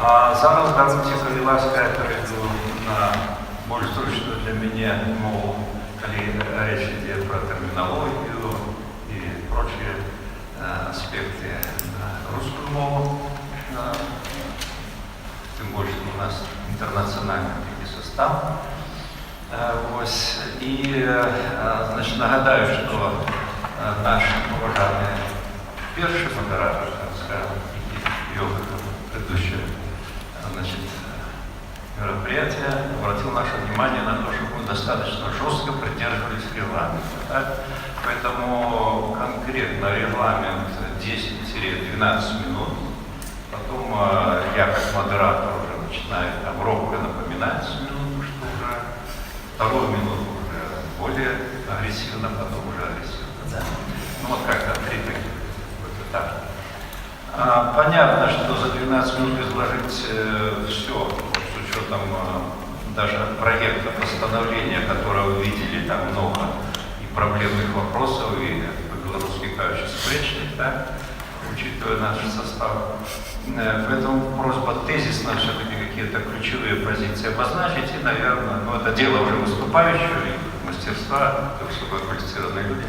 Зараз даруйте, коли ласка, перейду на больш зручную для меня мову, коли речь идет про терминологию и прочие аспекты на русскую мову. Тем больше у нас интернациональный состав. И, значит, нагадаю, что наш уважаемый первый модератор, скажем, ее предыдущее, значит, мероприятие обратил наше внимание на то, что мы достаточно жестко придерживались регламента. Так? Поэтому конкретно регламент 10-12 минут. Потом я как модератор уже начинаю там робко напоминать минуту, что уже вторую минуту уже более агрессивно, потом уже агрессивно. Да? Ну вот как-то три таких вот этапа. Понятно, что за 12 минут изложить все, с учетом даже проекта постановления, которое вы видели, там много и проблемных вопросов, и белорусский качественный, да, учитывая наш состав. Поэтому просьба тезисно все-таки какие-то ключевые позиции обозначить, и, наверное, ну, это дело уже выступающего и мастерства, высококвалифицированные люди,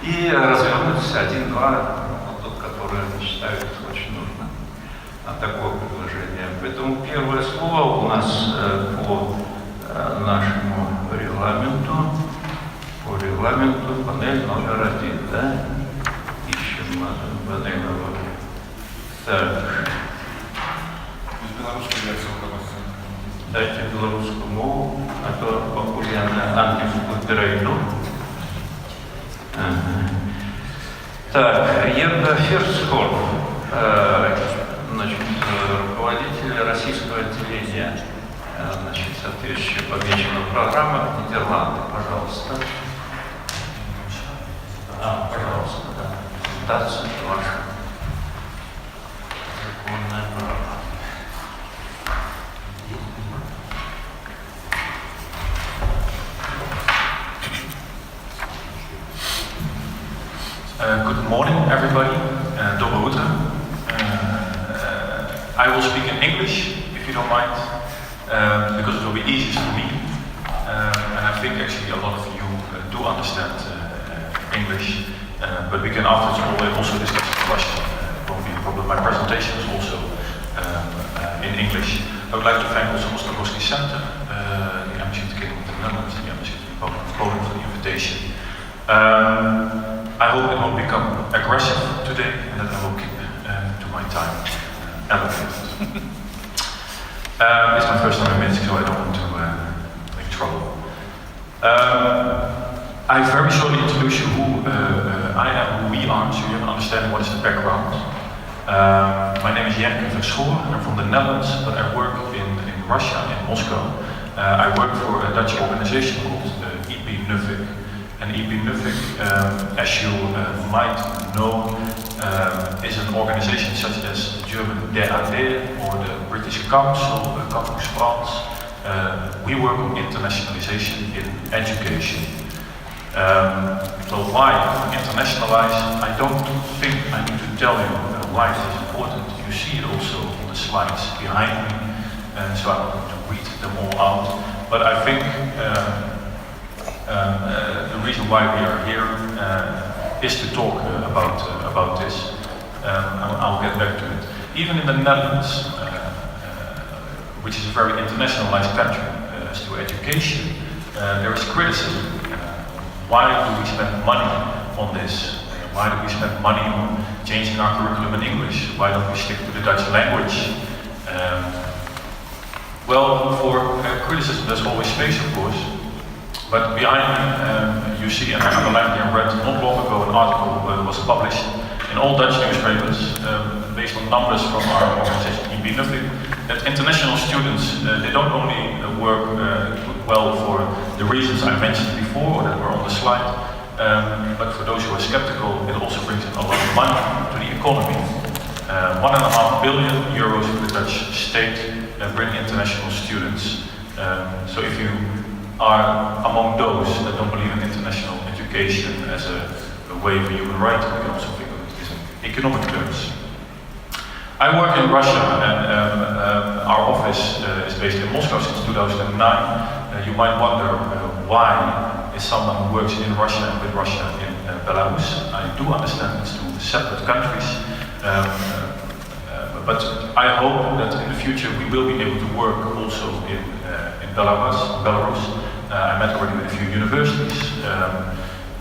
и развернуть один-два, тот, который считают очень нужно такое предложение. Поэтому первое слово у нас по нашему регламенту, панель номер 1, да? Ищем панель номер 1. Так. Дайте белорусскую мову, а то покуда я на английскую перейду. Так, Ерда Ферсхорн, значит, руководитель российского отделения, значит, соответствующая помечена программа Нидерланды, пожалуйста. Пожалуйста, да. Презентация ваша. Законное право. Good morning, everybody. Dobro Uta. I will speak in English, if you don't mind, because it will be easiest for me. And I think actually a lot of you do understand English, but we can afterwards also discuss in Russian. It won't be a problem. My presentation is also in English. I would like to thank also Ostrogowski Center, the Embassy of the Kingdom of the Netherlands, and the Embassy of Poland for the invitation. I hope it won't become aggressive today and that I will keep to my time allocated. It's my first time in Minsk, so I don't want to make trouble. I very shortly introduce you who I am, who we are, so you have an understanding what is the background. My name is Jenke Verschoor, I'm from the Netherlands, but I work in Russia, in Moscow. I work for a Dutch organization called EP Nuffic. And EP Nuffic, as you might know, is an organization such as the German DAAD or the British Council, Campus France. We work on internationalization in education. So why internationalize? I don't think I need to tell you why it is important. You see it also on the slides behind me, and so I'm going to read them all out. But I think the reason why we are here is to talk about this. I'll get back to it. Even in the Netherlands, which is a very internationalized country as to education, there is criticism. Why do we spend money on this? Why do we spend money on changing our curriculum in English? Why don't we stick to the Dutch language? Well, for criticism there's always space, of course. But behind me, you see, and I underlined here in red, not long ago an article was published in all Dutch newspapers based on numbers from our organization EP Nuffic, that international students, they don't only work well for the reasons I mentioned before or that were on the slide, but for those who are skeptical, it also brings in a lot of money to the economy. 1.5 billion euros for the Dutch state bring international students. So if you are among those that don't believe in international education as a way for human rights, we can also think of it in economic terms. I work in Russia, and Our office is based in Moscow since 2009. You might wonder why is someone who works in Russia and with Russia in Belarus. I do understand it's two separate countries, but I hope that in the future we will be able to work also in Belarus. I met already with a few universities,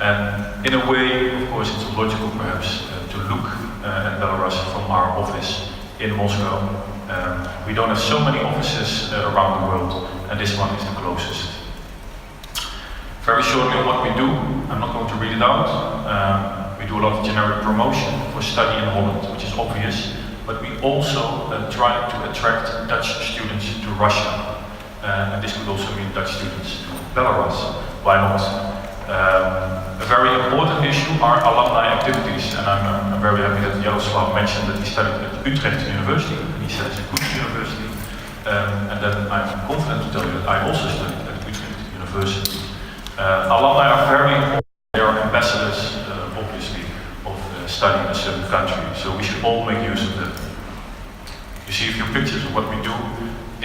and in a way, of course, it's logical perhaps to look at Belarus from our office in Moscow. We don't have so many offices around the world, and this one is the closest. Very shortly on what we do, I'm not going to read it out. We do a lot of generic promotion for study in Holland, which is obvious, but we also try to attract Dutch students to Russia. And this could also mean Dutch students to Belarus. Why not? A very important issue are alumni activities, and I'm very happy that Jaroslav mentioned that he studied at Utrecht University, and he said it's a good university. And then I'm confident to tell you that I also studied at Utrecht University. Alumni are very important. They are ambassadors, obviously, of studying in a certain country, so we should all make use of them. You see a few pictures of what we do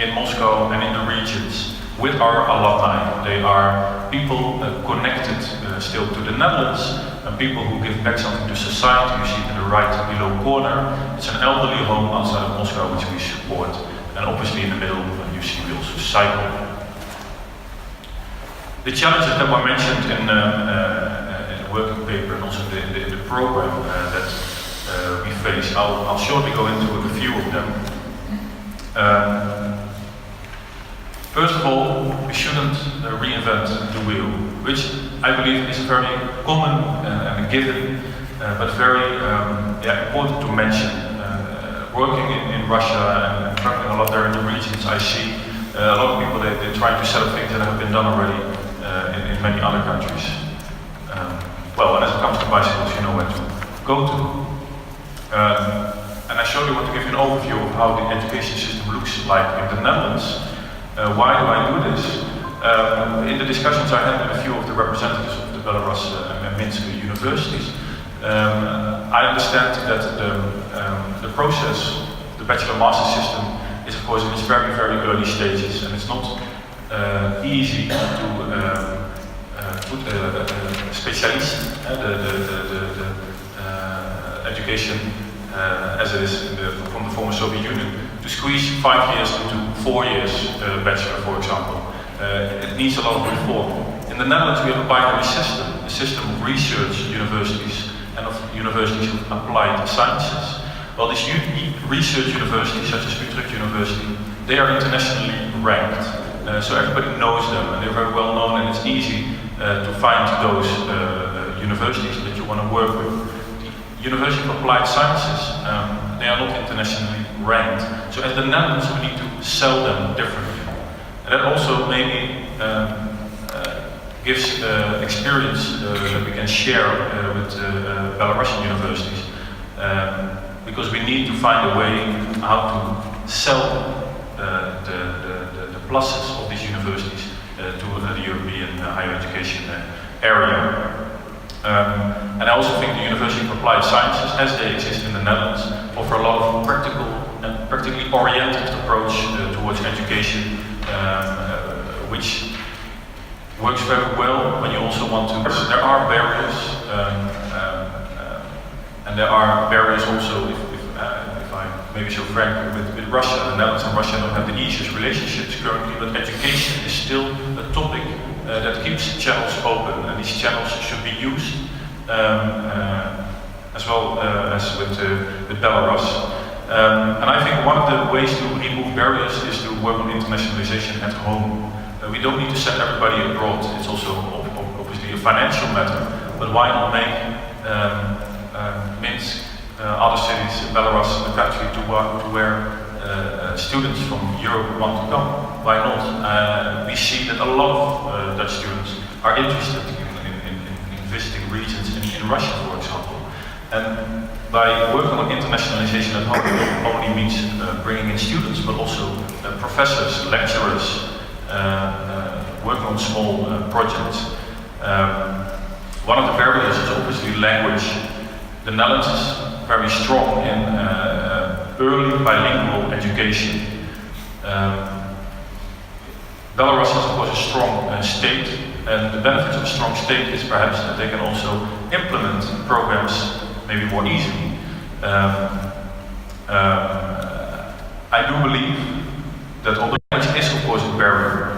in Moscow and in the regions with our alumni. They are people connected still to the Netherlands, and people who give back something to society. You see in the right below corner, it's an elderly home outside of Moscow which we support, and obviously in the middle you see we also cycle. The challenges that were mentioned in the working paper and also in the program that we face, I'll shortly go into a few of them. First of all, we shouldn't reinvent the wheel, which I believe is very common and a given, but very important to mention. Working in Russia and traveling a lot there in the regions, I see a lot of people they try to set up things that have been done already in many other countries. Well, and as it comes to bicycles, you know where to go to. And I shortly want to give you an overview of how the education system looks like in the Netherlands. Why do I do this? In the discussions I had with a few of the representatives of the Belarus and Minsk universities, I understand that the process, the bachelor-master system, is of course in its very, very early stages, and it's not easy to put a specialist, the education as it is from the former Soviet Union, to squeeze 5 years into 4 years bachelor, for example. It needs a lot of reform. In the Netherlands we have a binary system, a system of research universities and of universities of applied sciences. Well, these research universities, such as Utrecht University, they are internationally ranked. So everybody knows them, and they're very well known, and it's easy to find those universities that you want to work with. The University of Applied Sciences, they are not internationally ranked. So as the Netherlands, we need to sell them differently. And that also maybe gives experience that we can share with Belarusian universities. Because we need to find a way how to sell the pluses of these universities to the European higher education area. And I also think the University of Applied Sciences, as they exist in the Netherlands, offer a lot of practical and practically oriented approach towards education, which works very well when you also want to. There are barriers, and there are barriers also, if I maybe so frank, with Russia. The Netherlands and Russia don't have the easiest relationships currently, but education is still a topic that keeps channels open, and these channels should be used as well as with Belarus. And I think one of the ways to remove barriers is to work on internationalization at home. We don't need to send everybody abroad. It's also obviously a financial matter, but why not make Minsk, other cities, Belarus, a country to where students from Europe want to come? Why not? We see that a lot of Dutch students are interested in visiting regions in Russia, for example. And by working on internationalization at home, it not only means bringing in students, but also professors, lecturers, working on small projects. One of the barriers is obviously language. The Netherlands is very strong in early bilingual education. Belarus is of course a strong state, and the benefits of a strong state is perhaps that they can also implement programs maybe more easily. I do believe that although language is of course a barrier,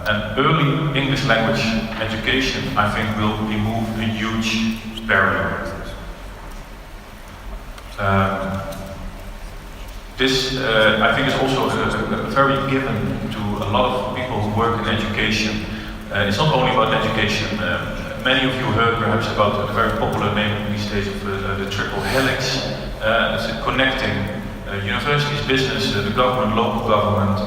and early English language education I think will remove a huge barrier. This I think is also a very given to a lot of people who work in education. It's not only about education. Many of you heard perhaps about the very popular name these days of the triple helix. It's connecting universities, business, the government, local government.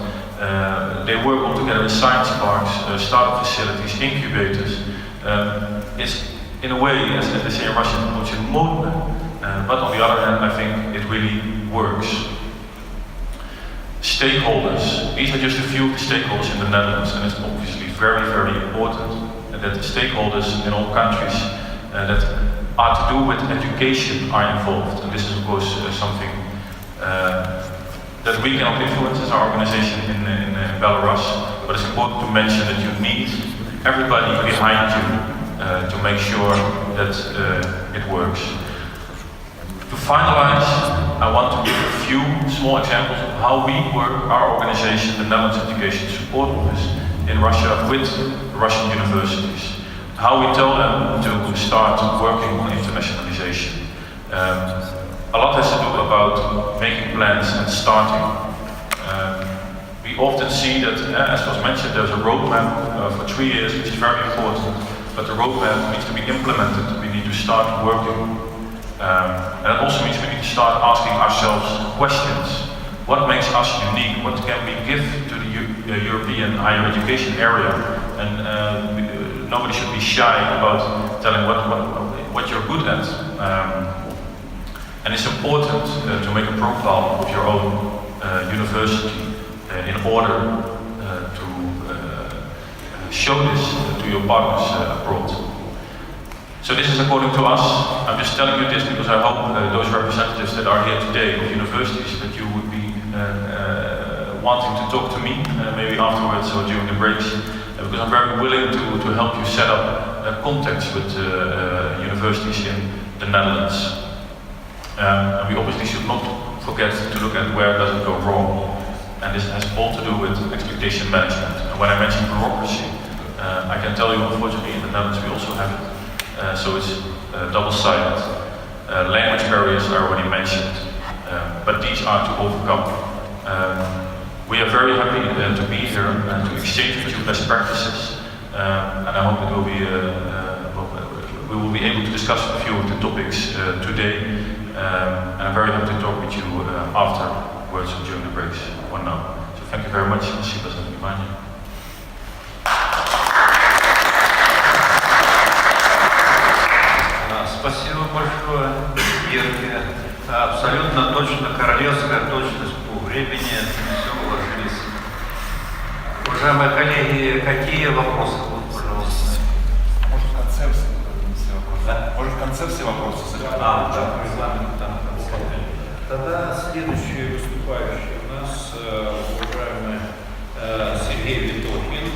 They work all together in science parks, startup facilities, incubators. It's in a way, as they say in Russian, but on the other hand, I think it really works. Stakeholders, these are just a few of the stakeholders in the Netherlands, and it's obviously very, very important that the stakeholders in all countries that are to do with education are involved. And this is of course something that we cannot influence as our organization in Belarus, but it's important to mention that you need everybody behind you to make sure that it works. To finalize, I want to give a few small examples of how we work, our organization, the Netherlands Education Support Office, in Russia with Russian universities. How we tell them to start working on internationalization. A lot has to do about making plans and starting. We often see that, as was mentioned, there's a roadmap for 3 years, which is very important, but the roadmap needs to be implemented. We need to start working. And it also means we need to start asking ourselves questions. What makes us unique? What can we give to the European higher education area? And nobody should be shy about telling what you're good at. And it's important to make a profile of your own university in order to show this to your partners abroad. So this is according to us. I'm just telling you this because I hope those representatives that are here today of universities that you would be wanting to talk to me maybe afterwards or during the breaks, because I'm very willing to help you set up contacts with universities in the Netherlands. And we obviously should not forget to look at where does it go wrong. And this has all to do with expectation management. And when I mention bureaucracy, I can tell you unfortunately in the Netherlands we also have it. So it's double-sided. Language barriers I already mentioned, but these are to overcome. We are very happy to be here and to exchange with you best practices, and I hope it will be, we will be able to discuss a few of the topics today, and I'm very happy to talk with you afterwards or during the breaks or now. So thank you very much. Спасибо за внимание. Спасибо большое, Герке. Абсолютно точно, королевская точность по времени, все уложились. Уважаемые коллеги, какие вопросы будут, пожалуйста? Может, в конце все вопросы? Да? Может, в конце все вопросы? Да, регламент там. Тогда следующий выступающий у нас, уважаемый Сергей Витохин.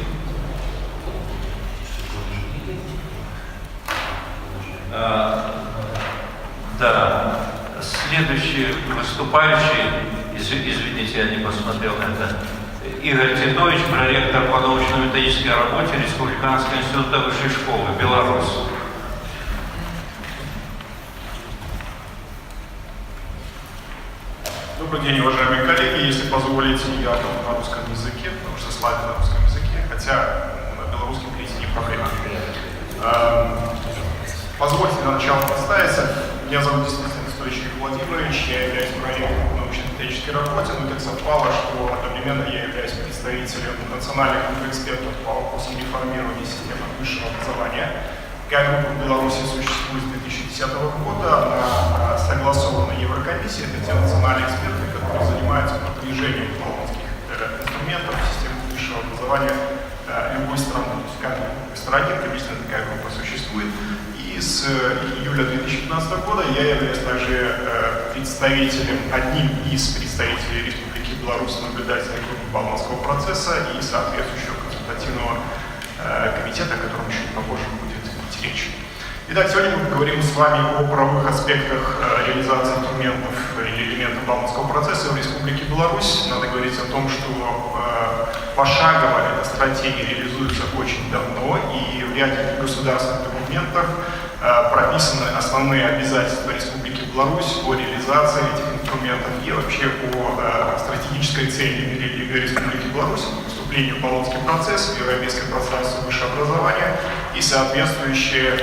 Да, следующий выступающий, извините, я не посмотрел это, Игорь Титович, проректор по научно-методической работе Республиканского института высшей школы, Беларусь. Добрый день, уважаемые коллеги. Если позволите, я на русском языке, потому что слайды на русском языке, хотя на белорусском говорить не проблема. Позвольте для начала представиться. Меня зовут действительно Стоичев Владимирович, я являюсь проректором по научно-методической работе, но так совпало, что одновременно я являюсь представителем национальных групп экспертов по вопросам реформирования системы высшего образования. Такая группа в Беларуси существует с 2010 года, она согласована Еврокомиссией, это те национальные эксперты, которые занимаются продвижением парламентских инструментов в систему высшего образования любой страны. То есть в каждой стране приблизительно такая группа существует. И с июля 2015 года я являюсь также одним из представителей Республики Беларусь на наблюдательной группы Болонского процесса и соответствующего консультативного комитета, о котором чуть попозже будет идти речь. Итак, сегодня мы поговорим с вами о правовых аспектах реализации инструментов или элементов Болонского процесса в Республике Беларусь. Надо говорить о том, что пошагово эта стратегия реализуется очень давно, и в ряде государственных документов прописаны основные обязательства Республики Беларусь о реализации этих инструментов и вообще о стратегической цели Республики Беларусь, вступлению в Болонский процесс, в европейское пространство высшего образования и соответствующая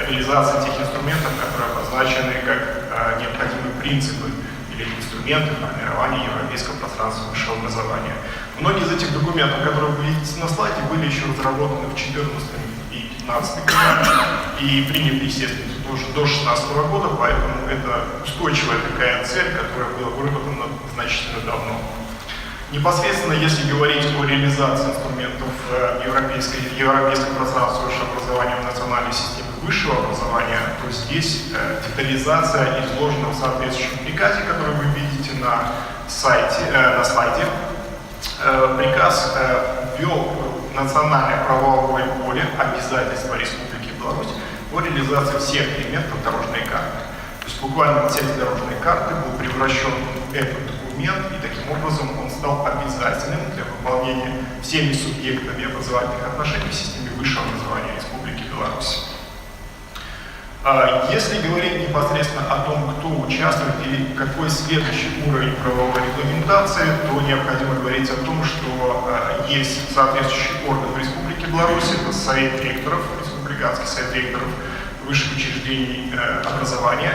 реализация тех инструментов, которые обозначены как необходимые принципы или инструменты формирования европейского пространства высшего образования. Многие из этих документов, которые вы видите на слайде, были еще разработаны в 2014 и 2015 годах и приняты, естественно, тоже до 2016 года, поэтому это устойчивая такая цель, которая была выработана значительно давно. Непосредственно, если говорить о реализации инструментов европейского пространства высшего образования в национальной системе высшего образования, то здесь детализация изложена в соответствующем приказе, который вы видите на слайде. Приказ ввел национальное правовое поле обязательства Республики Беларусь по реализации всех элементов дорожной карты. То есть буквально текст дорожной карты был превращен в этот документ, и таким образом он стал обязательным для выполнения всеми субъектами образовательных отношений в системе высшего образования Республики Беларусь. Если говорить непосредственно о том, кто участвует или какой следующий уровень правовой регламентации, то необходимо говорить о том, что есть соответствующий орган в Республике Беларусь, это Совет ректоров, Республиканский совет ректоров высших учреждений образования,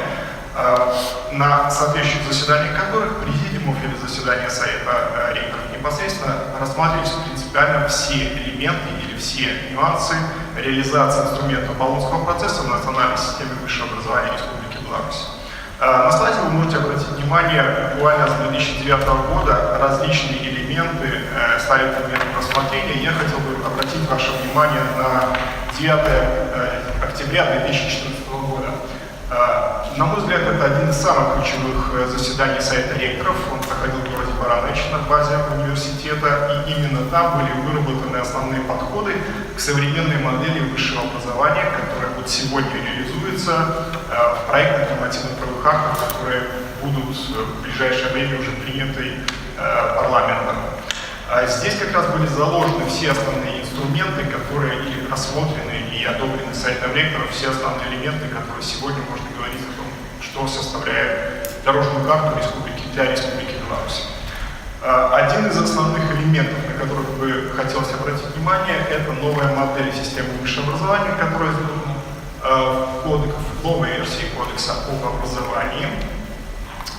на соответствующих заседаниях которых, президиумов или заседания Совета ректоров, непосредственно рассматриваются принципиально все элементы или все нюансы реализации инструментов Болонского процесса в национальной системе высшего образования Республики Беларусь. На слайде вы можете обратить внимание, буквально с 2009 года различные элементы стали предметом рассмотрения. Я хотел бы обратить ваше внимание на 9 октября 2014 года. На мой взгляд, это один из самых ключевых заседаний Совета ректоров. Он проходил в городе Барановичи на базе университета, и именно там были выработаны основные подходы к современной модели высшего образования, которая вот сегодня реализуется в проектных нормативных правовых актах, которые будут в ближайшее время уже приняты парламентом. Здесь как раз были заложены все основные инструменты, которые и рассмотрены и одобрены Советом ректоров, все основные элементы, которые сегодня можно говорить о том, что составляет дорожную карту для Республики Беларусь. Один из основных элементов, на которых бы хотелось обратить внимание, это новая модель системы высшего образования, которая в новой версии Кодекса об образовании.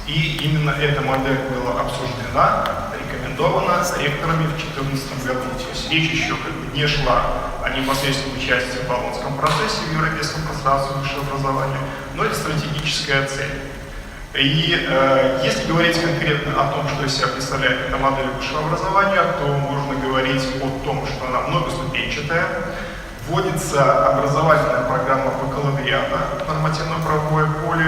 И именно эта модель была обсуждена, рекомендована ректорами в 2014 году. То есть речь еще не шла о непосредственном участии в Болонском процессе в европейском пространстве высшего образования, но это стратегическая цель. И если говорить конкретно о том, что из себя представляет эта модель высшего образования, то можно говорить о том, что она многоступенчатая. Вводится образовательная программа бакалавриата, нормативно-правовое поле.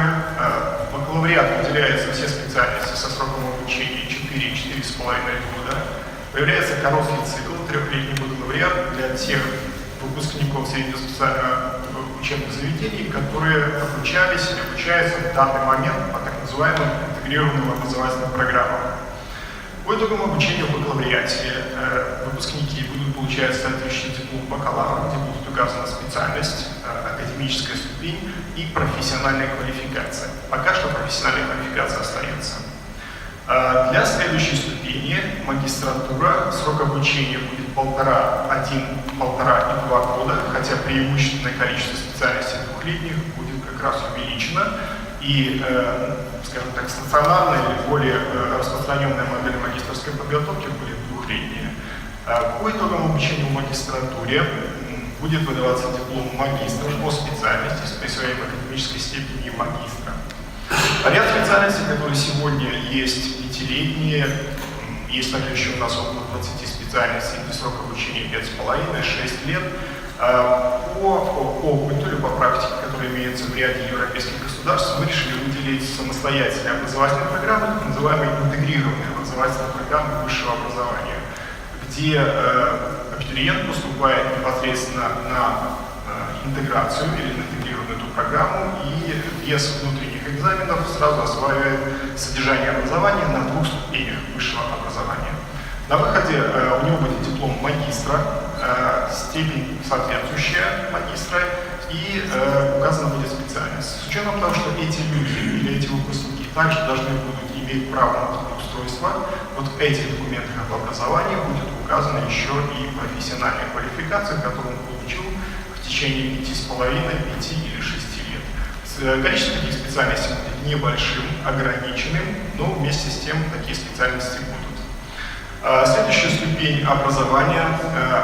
В бакалавриат выделяются все специальности со сроком обучения 4-4,5 года. Появляется короткий цикл, 3-летний бакалавриат для тех выпускников среднеспециальных учебных заведений, которые обучались или обучаются в данный момент по так называемым интегрированным образовательным программам. По итогам обучения в бакалавриате выпускники будут получать соответствующий диплом бакалавра, где будет указана специальность, академическая ступень и профессиональная квалификация. Пока что профессиональная квалификация остается. Для следующей ступени магистратура срок обучения будет 1,5 и 2 года, хотя преимущественное количество специальностей двухлетних будет как раз увеличено. И, скажем так, стационарная или более распространенная модель магистерской подготовки будет двухлетняя. По итогам обучения в магистратуре будет выдаваться диплом магистра по специальности с присвоением академической степени магистра. Ряд специальностей, которые сегодня есть пятилетние, есть также еще у нас около 20 специальностей, где срок обучения 5,5-6 лет. По опыту или по практике, которая имеется в ряде европейских государств, мы решили выделить самостоятельные образовательные программы, так называемые интегрированные образовательные программы высшего образования, где абитуриент поступает непосредственно на интеграцию или на интегрированную эту программу и без внутренних экзаменов сразу осваивает содержание образования на 2 ступенях высшего образования. На выходе у него будет диплом магистра, степень соответствующая магистра и указана будет специальность. С учетом того, что эти люди или эти выпускники также должны будут иметь право на трудоустройство, вот в этих документах об образовании будет указана еще и профессиональная квалификация, которую он получил в течение 5,5, 5 или 6 лет. Количество таких специальностей будет небольшим, ограниченным, но вместе с тем такие специальности будут. Следующая ступень образования,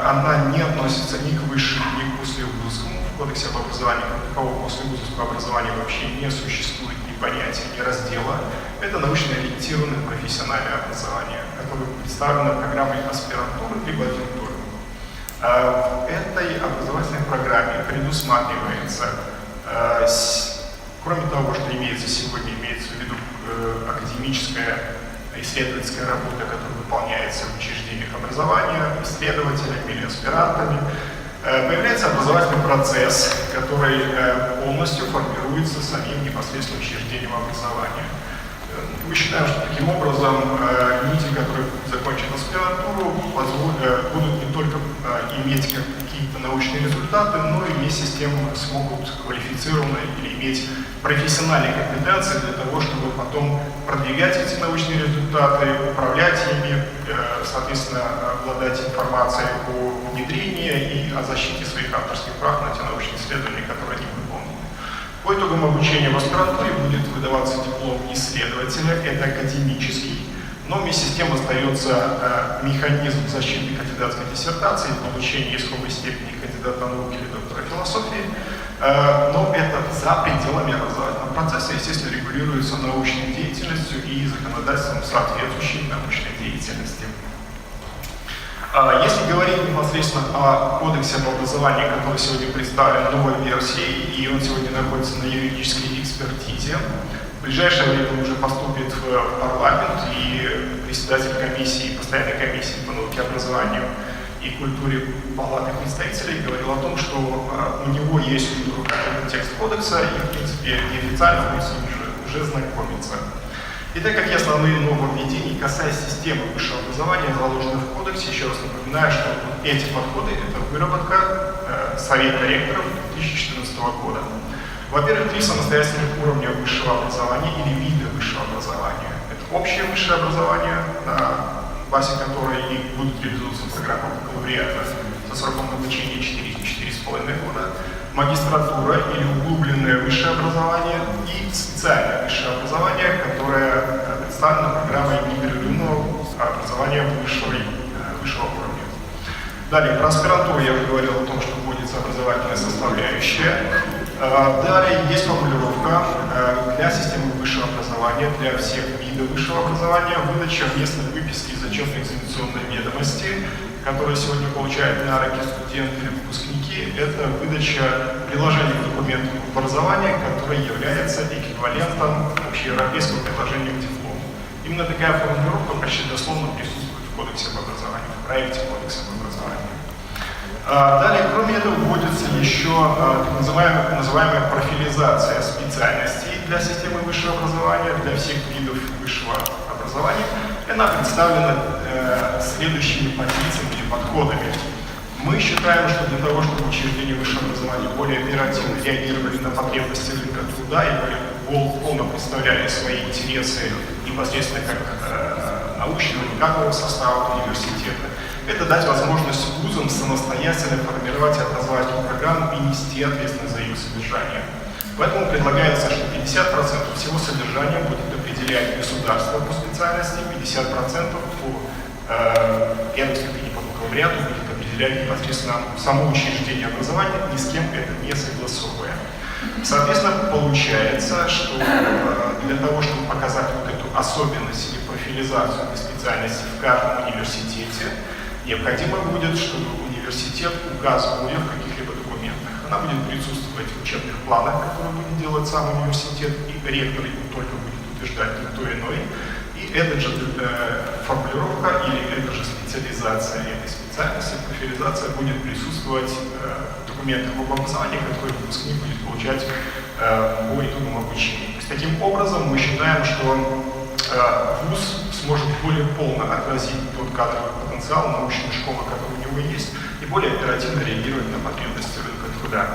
она не относится ни к высшему, ни к послевузовскому. В Кодексе об образовании как такового послевузовского образования вообще не существует ни понятия, ни раздела. Это научно-ориентированное профессиональное образование, которое представлено программой аспирантуры либо адъюнктуры. В этой образовательной программе предусматривается, кроме того, что имеется сегодня, имеется в виду академическая исследовательская работа, которая выполняется в учреждениях образования, исследователями или аспирантами, появляется образовательный процесс, который полностью формируется самим непосредственно учреждением образования. Мы считаем, что таким образом люди, которые закончат аспирантуру, будут не только иметь какие-то научные результаты, но и вместе с тем смогут квалифицированно или иметь профессиональные компетенции для того, чтобы потом продвигать эти научные результаты, управлять ими, соответственно, обладать информацией о внедрении и о защите своих авторских прав на те научные исследования, которые они выполнили. По итогам обучения в аспирантуре будет выдаваться диплом исследователя, это академический, но вместе с тем остается механизм защиты кандидатской диссертации, получения исходной степени кандидата наук или доктора философии, но это за пределами образовательного процесса, естественно, регулируется научной деятельностью и законодательством соответствующей научной деятельности. Если говорить непосредственно о Кодексе об образовании, который сегодня представлен новой версией, и он сегодня находится на юридической экспертизе, в ближайшее время он уже поступит в парламент, и председатель комиссии, постоянной комиссии по науке, образованию и культуре Палаты представителей говорил о том, что у него есть уже в руках этот текст кодекса, и, в принципе, неофициально он с ним уже знакомится. Итак, какие основные нововведения, касаясь системы высшего образования, заложены в кодексе, еще раз напоминаю, что эти подходы – это выработка Совета ректоров 2014 года. Во-первых, 3 самостоятельных уровня высшего образования или вида высшего образования. Это общее высшее образование, на базе которой и будут реализовываться программы бакалавриата со сроком обучения 4,5 года, магистратура или углубленное высшее образование и специальное высшее образование, которое представлено программой непрерывного образования высшего уровня. Далее, про аспирантуру я уже говорил о том, что вводится образовательная составляющая. Далее есть формулировка для системы высшего образования, для всех видов высшего образования, выдача местной выписки из зачетно-экзаменационной ведомости, которые сегодня получают на руки студенты или выпускники. Это выдача приложения к документу образования, которое является эквивалентом общеевропейского приложения к диплому. Именно такая формулировка почти дословно присутствует в Кодексе об образовании, в проекте Кодекса об образовании. Далее, кроме этого, вводится еще так называемая профилизация специальностей для системы высшего образования, для всех видов высшего образования. Она представлена следующими позициями или подходами. Мы считаем, что для того, чтобы учреждения высшего образования более оперативно реагировали на потребности рынка труда и более полно представляли свои интересы непосредственно как научного и кадрового состава университета, это дать возможность вузам самостоятельно формировать образовательную программу и нести ответственность за ее содержание. Поэтому предлагается, что 50% всего содержания будет определять государство по специальности, 50% по первой ступени по бакалавриату будет определять непосредственно само учреждение образования, ни с кем это не согласовывая. Соответственно, получается, что для того, чтобы показать вот эту особенность или профилизацию этой специальности в каждом университете, необходимо будет, чтобы университет, указывая в каких-либо Она будет присутствовать в учебных планах, которые будет делать сам университет, и ректор его только будет утверждать никто иной. И эта же формулировка или эта же специализация этой специальности, профилизация будет присутствовать в документах об образовании, которые выпускник будет получать по итогам обучения. То есть, таким образом мы считаем, что ВУЗ сможет более полно отразить тот кадровый потенциал научной школы, который у него есть, и более оперативно реагировать на потребности рынка труда.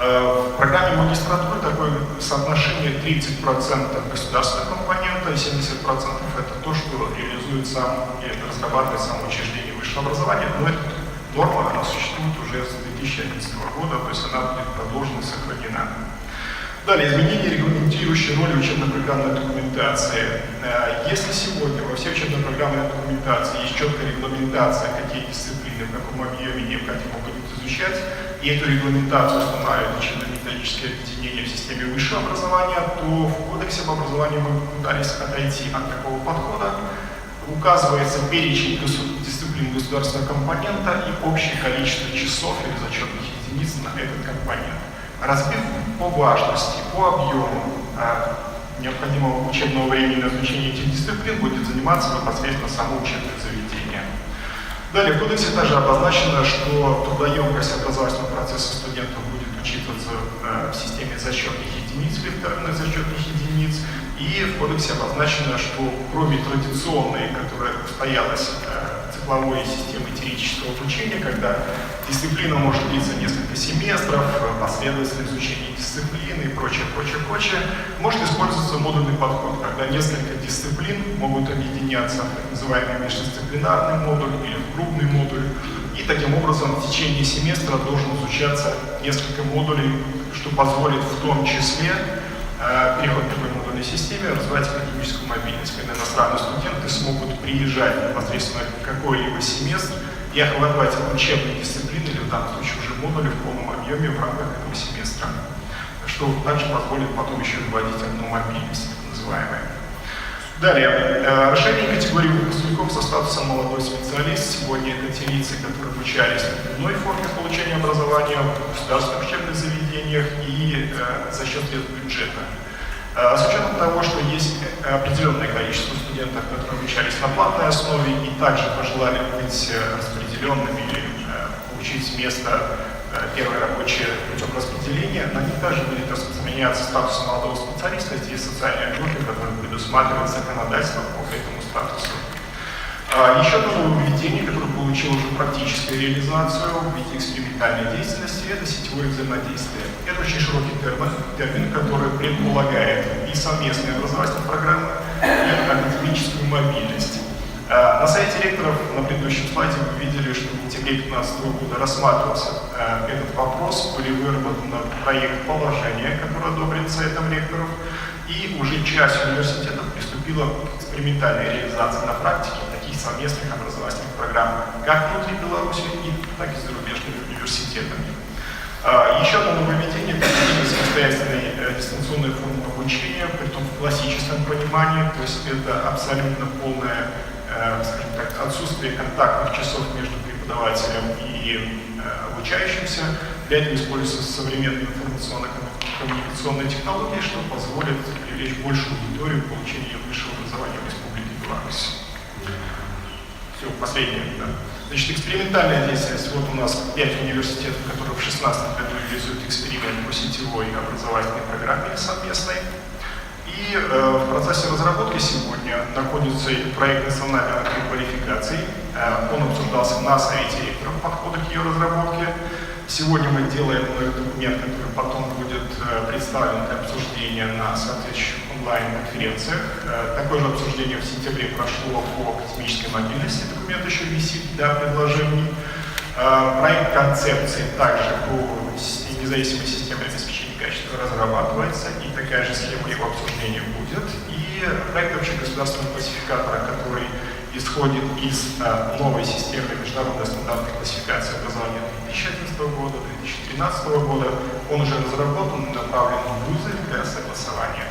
В программе магистратуры такое соотношение 30% государственного компонента и 70% это то, что реализует сам и разрабатывает само учреждение высшего образования, но эта норма, она существует уже с 2011 года, то есть она будет продолжена и сохранена. Далее, изменения, регламентирующие роли учебно-программной документации. Если сегодня во всей учебно-программной документации есть четкая регламентация, какие дисциплины, в каком объеме необходимо будет изучать, и эту регламентацию устанавливает учебно-методическое объединение в системе высшего образования, то в Кодексе об образовании мы пытались отойти от такого подхода. Указывается перечень дисциплин государственного компонента и общее количество часов или зачетных единиц на этот компонент. Разбив по важности, по объему необходимого учебного времени на изучение этих дисциплин будет заниматься непосредственно само учебное заведение. Далее в Кодексе также обозначено, что трудоемкость образовательного процесса студентов будет учитываться в системе зачетных единиц или вторых зачетных единиц. И в Кодексе обозначено, что кроме традиционной, которая устоялась цикловой системы теоретического обучения, когда дисциплина может длиться несколько семестров, последовательное изучение дисциплины и прочее, может использоваться модульный подход, когда несколько дисциплин могут объединяться в так называемый междисциплинарный модуль или в крупный модуль. И таким образом в течение семестра должен изучаться несколько модулей, что позволит в том числе переход к такой модульной системе развивать академическую мобильность, когда иностранные студенты смогут приезжать непосредственно в какой-либо семестр и охватывать учебные дисциплины, или в данном случае уже модули в полном объеме в рамках этого семестра, что также позволит потом еще вводить одну мобильность, так называемую. Далее, расширение категории выпускников со статусом молодой специалист. Сегодня это те лица, которые обучались в иной форме получения образования в государственных учебных заведениях и за счет средств бюджета. С учетом того, что есть определенное количество студентов, которые обучались на платной основе и также пожелали быть распределенными или получить место первое рабочее путем распределения, на них также будет распространяться статус молодого специалиста, здесь социальные группы, которые предусматривают законодательство по этому статусу. Еще одно нововведение, которое получило уже практическую реализацию в виде экспериментальной деятельности, это сетевое взаимодействие. Это очень широкий термин, который предполагает и совместные образовательные программы, и академическую мобильность. На сайте ректоров на предыдущем слайде вы видели, что в октябре 2015 года рассматривался этот вопрос, были выработаны проект положения, который одобрен сайтом ректоров, и уже часть университетов приступила к экспериментальной реализации на практике таких совместных образовательных программ, как внутри Беларуси, так и с зарубежными университетами. Еще одно нововведение – это самостоятельной дистанционной формы обучения, при том в классическом понимании, то есть это абсолютно полное, скажем так, отсутствие контактных часов между преподавателем и обучающимся. Для этого используются современные информационно-коммуникационные технологии, что позволит привлечь большую аудиторию получения высшего образования в Республике Беларусь. Все, последнее. Да. Значит, экспериментальная деятельность. Вот у нас 5 университетов, которые в 2016 году реализуют эксперимент по сетевой образовательной программе совместной. И в процессе разработки сегодня находится проект национальной квалификации. Он обсуждался на совете ректоров подхода к ее разработке. Сегодня мы делаем документ, который потом будет представлен для обсуждения на соответствующих онлайн-конференциях. Такое же обсуждение в сентябре прошло по академической мобильности. Документ еще висит для предложений. Проект концепции также по независимой системе обеспечения качества разрабатывается, и такая же схема его обсуждения будет. И проект общегосударственного классификатора, который исходит из новой системы международной стандартной классификации образования 2011 года, 2013 года, он уже разработан и направлен в вузы для согласования.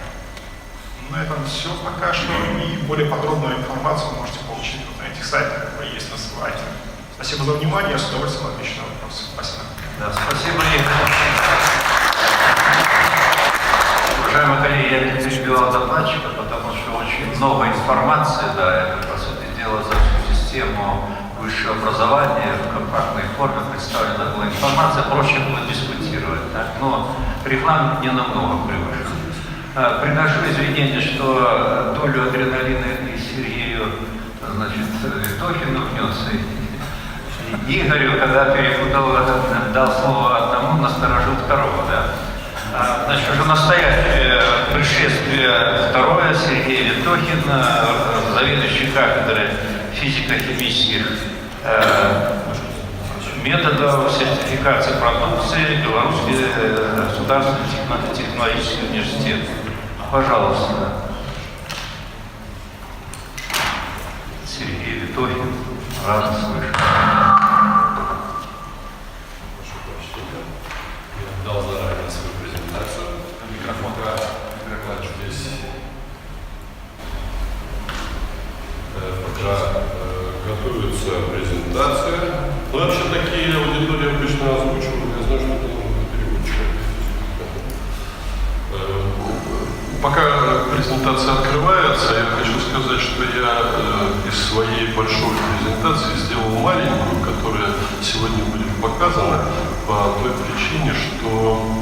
На этом все пока что, и более подробную информацию можете получить вот на этих сайтах, которые есть на слайде. Спасибо за внимание, я с удовольствием отвечу на вопросы. Спасибо. Да, спасибо, Игорь. Уважаемые коллеги, я не перебивал докладчика, потому что очень много информации, да, это, по сути дела, за всю систему высшего образования в компактной форме представлена была информация, проще было дискутировать, так? Но регламент не намного превышен. Приношу извинения, что долю адреналина и Сергею, значит, Витохину внес, и Игорю, когда перепутал, дал слово одному, насторожил второго, да. Значит, уже настоящее пришествие второе, Сергей Витохин, заведующий кафедрой физико-химических методов сертификации продукции Белорусский государственный технологический университет. Пожалуйста. Сергей Витохин, рад слышать. Я дал заранее свою презентацию. Микрофон Здесь пока готовится презентация. Ну, вообще такие аудитории обычно озвучивают. Я знаю, что это должен быть переводчик. Пока презентация открывается, я хочу сказать, что я из своей большой презентации сделал маленькую, которая сегодня будет показана по той причине, что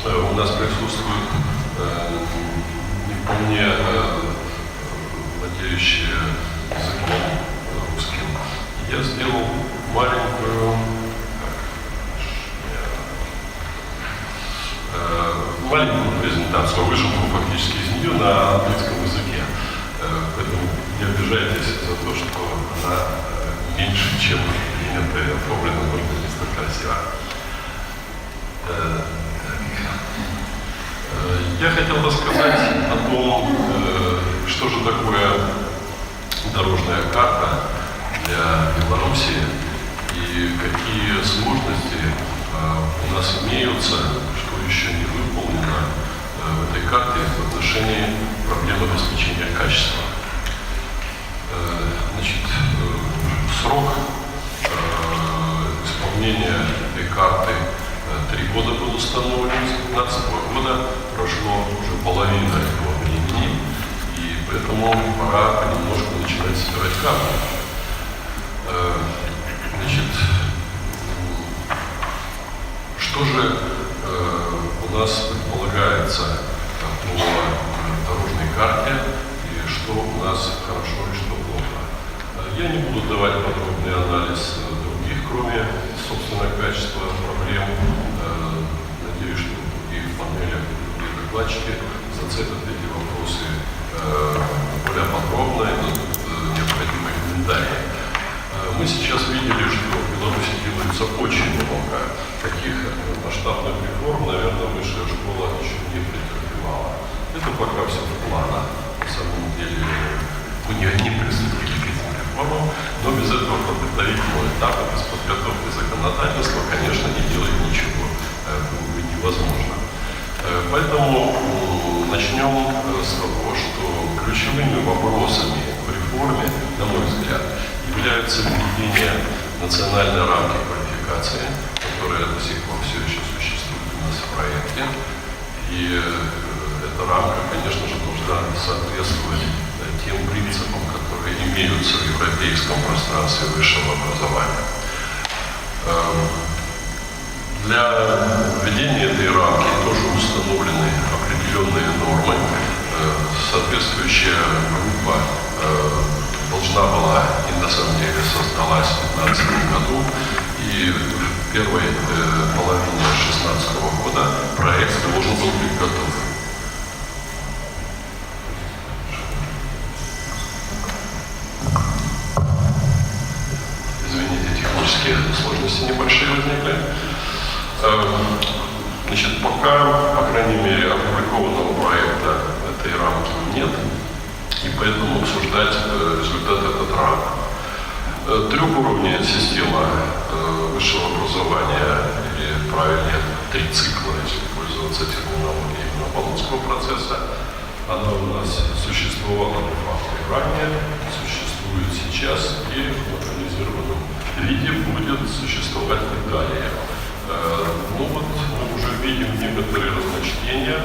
у нас присутствуют не вполне владеющие языком русским. Я сделал маленькую презентацию, выжимку фактически из нее на английском языке. Поэтому не обижайтесь за то, что она меньше, чем принято и оформлена, может быть, не столь красиво. Я хотел рассказать о том, что же такое дорожная карта для Беларуси и какие сложности у нас имеются, что еще не выполнено в этой карте в отношении проблем обеспечения качества. Значит, срок исполнения этой карты 3 года был установлен, с 2015 года прошло уже половина этого времени, и поэтому пора понемножку начинать собирать карту. Значит, что же у нас предполагается по дорожной карте и что у нас хорошо и что плохо? Я не буду давать подробный анализ других, кроме, собственно, качества проблем. Надеюсь, что в других панелях другие докладчики зацепят эти вопросы более подробно и дадут необходимые комментарии. Мы сейчас видели, что в Беларуси делается очень много таких масштабных реформ, наверное, высшая школа еще не претерпевала. Это пока все в планах. На самом деле мы не приступили к этим реформам, но без этого подготовительного этапа, без подготовки законодательства, конечно, не делать ничего было бы невозможно. Поэтому начнем с того, что ключевыми вопросами в реформе, на мой взгляд, является введение национальной рамки квалификации, которая до сих пор все еще существует у нас в проекте. И эта рамка, конечно же, должна соответствовать тем принципам, которые имеются в европейском пространстве высшего образования. Для введения этой рамки тоже установлены определенные нормы. Соответствующая группа должна была и на самом деле создалась в 2015 году. И в первой половине 2016 года проект должен был быть готов. Извините, технические сложности небольшие возникли. Значит, пока, по крайней мере, опубликованного проекта этой рамки нет, и поэтому обсуждать результат этот рано. Трехуровневая система высшего образования, или правильнее 3 цикла, если пользоваться терминологией Болонского процесса, она у нас существовала по факту ранее, существует сейчас и в модернизированном виде будет существовать и далее. Ну вот мы уже видим некоторые разночтения.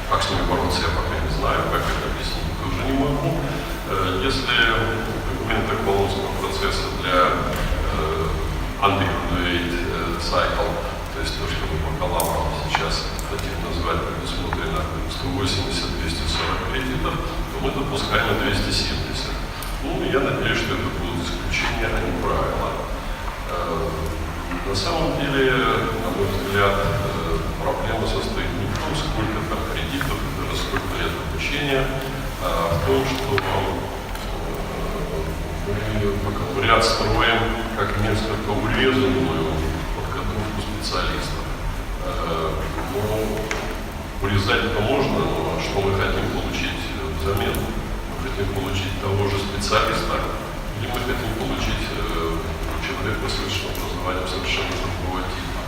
Как с ними бороться, я пока не знаю, как это объяснить, тоже не могу. Если в документах Болонского процесса для undergraduate cycle, то есть то, что мы бакалаврам сейчас хотим назвать, предусмотрено 180-240 кредитов, то мы допускаем на 270. Ну, я надеюсь, что это будут исключения, а не правила. На самом деле, на мой взгляд, проблема состоит не в том, сколько там кредитов, сколько лет обучения, а в том, что мы бакалавриат строим как несколько урезанную подготовку специалистов. Но урезать-то можно, но что мы хотим получить взамен? Мы хотим получить того же специалиста, или мы хотим получить человека с высшим образованием совершенно другого типа?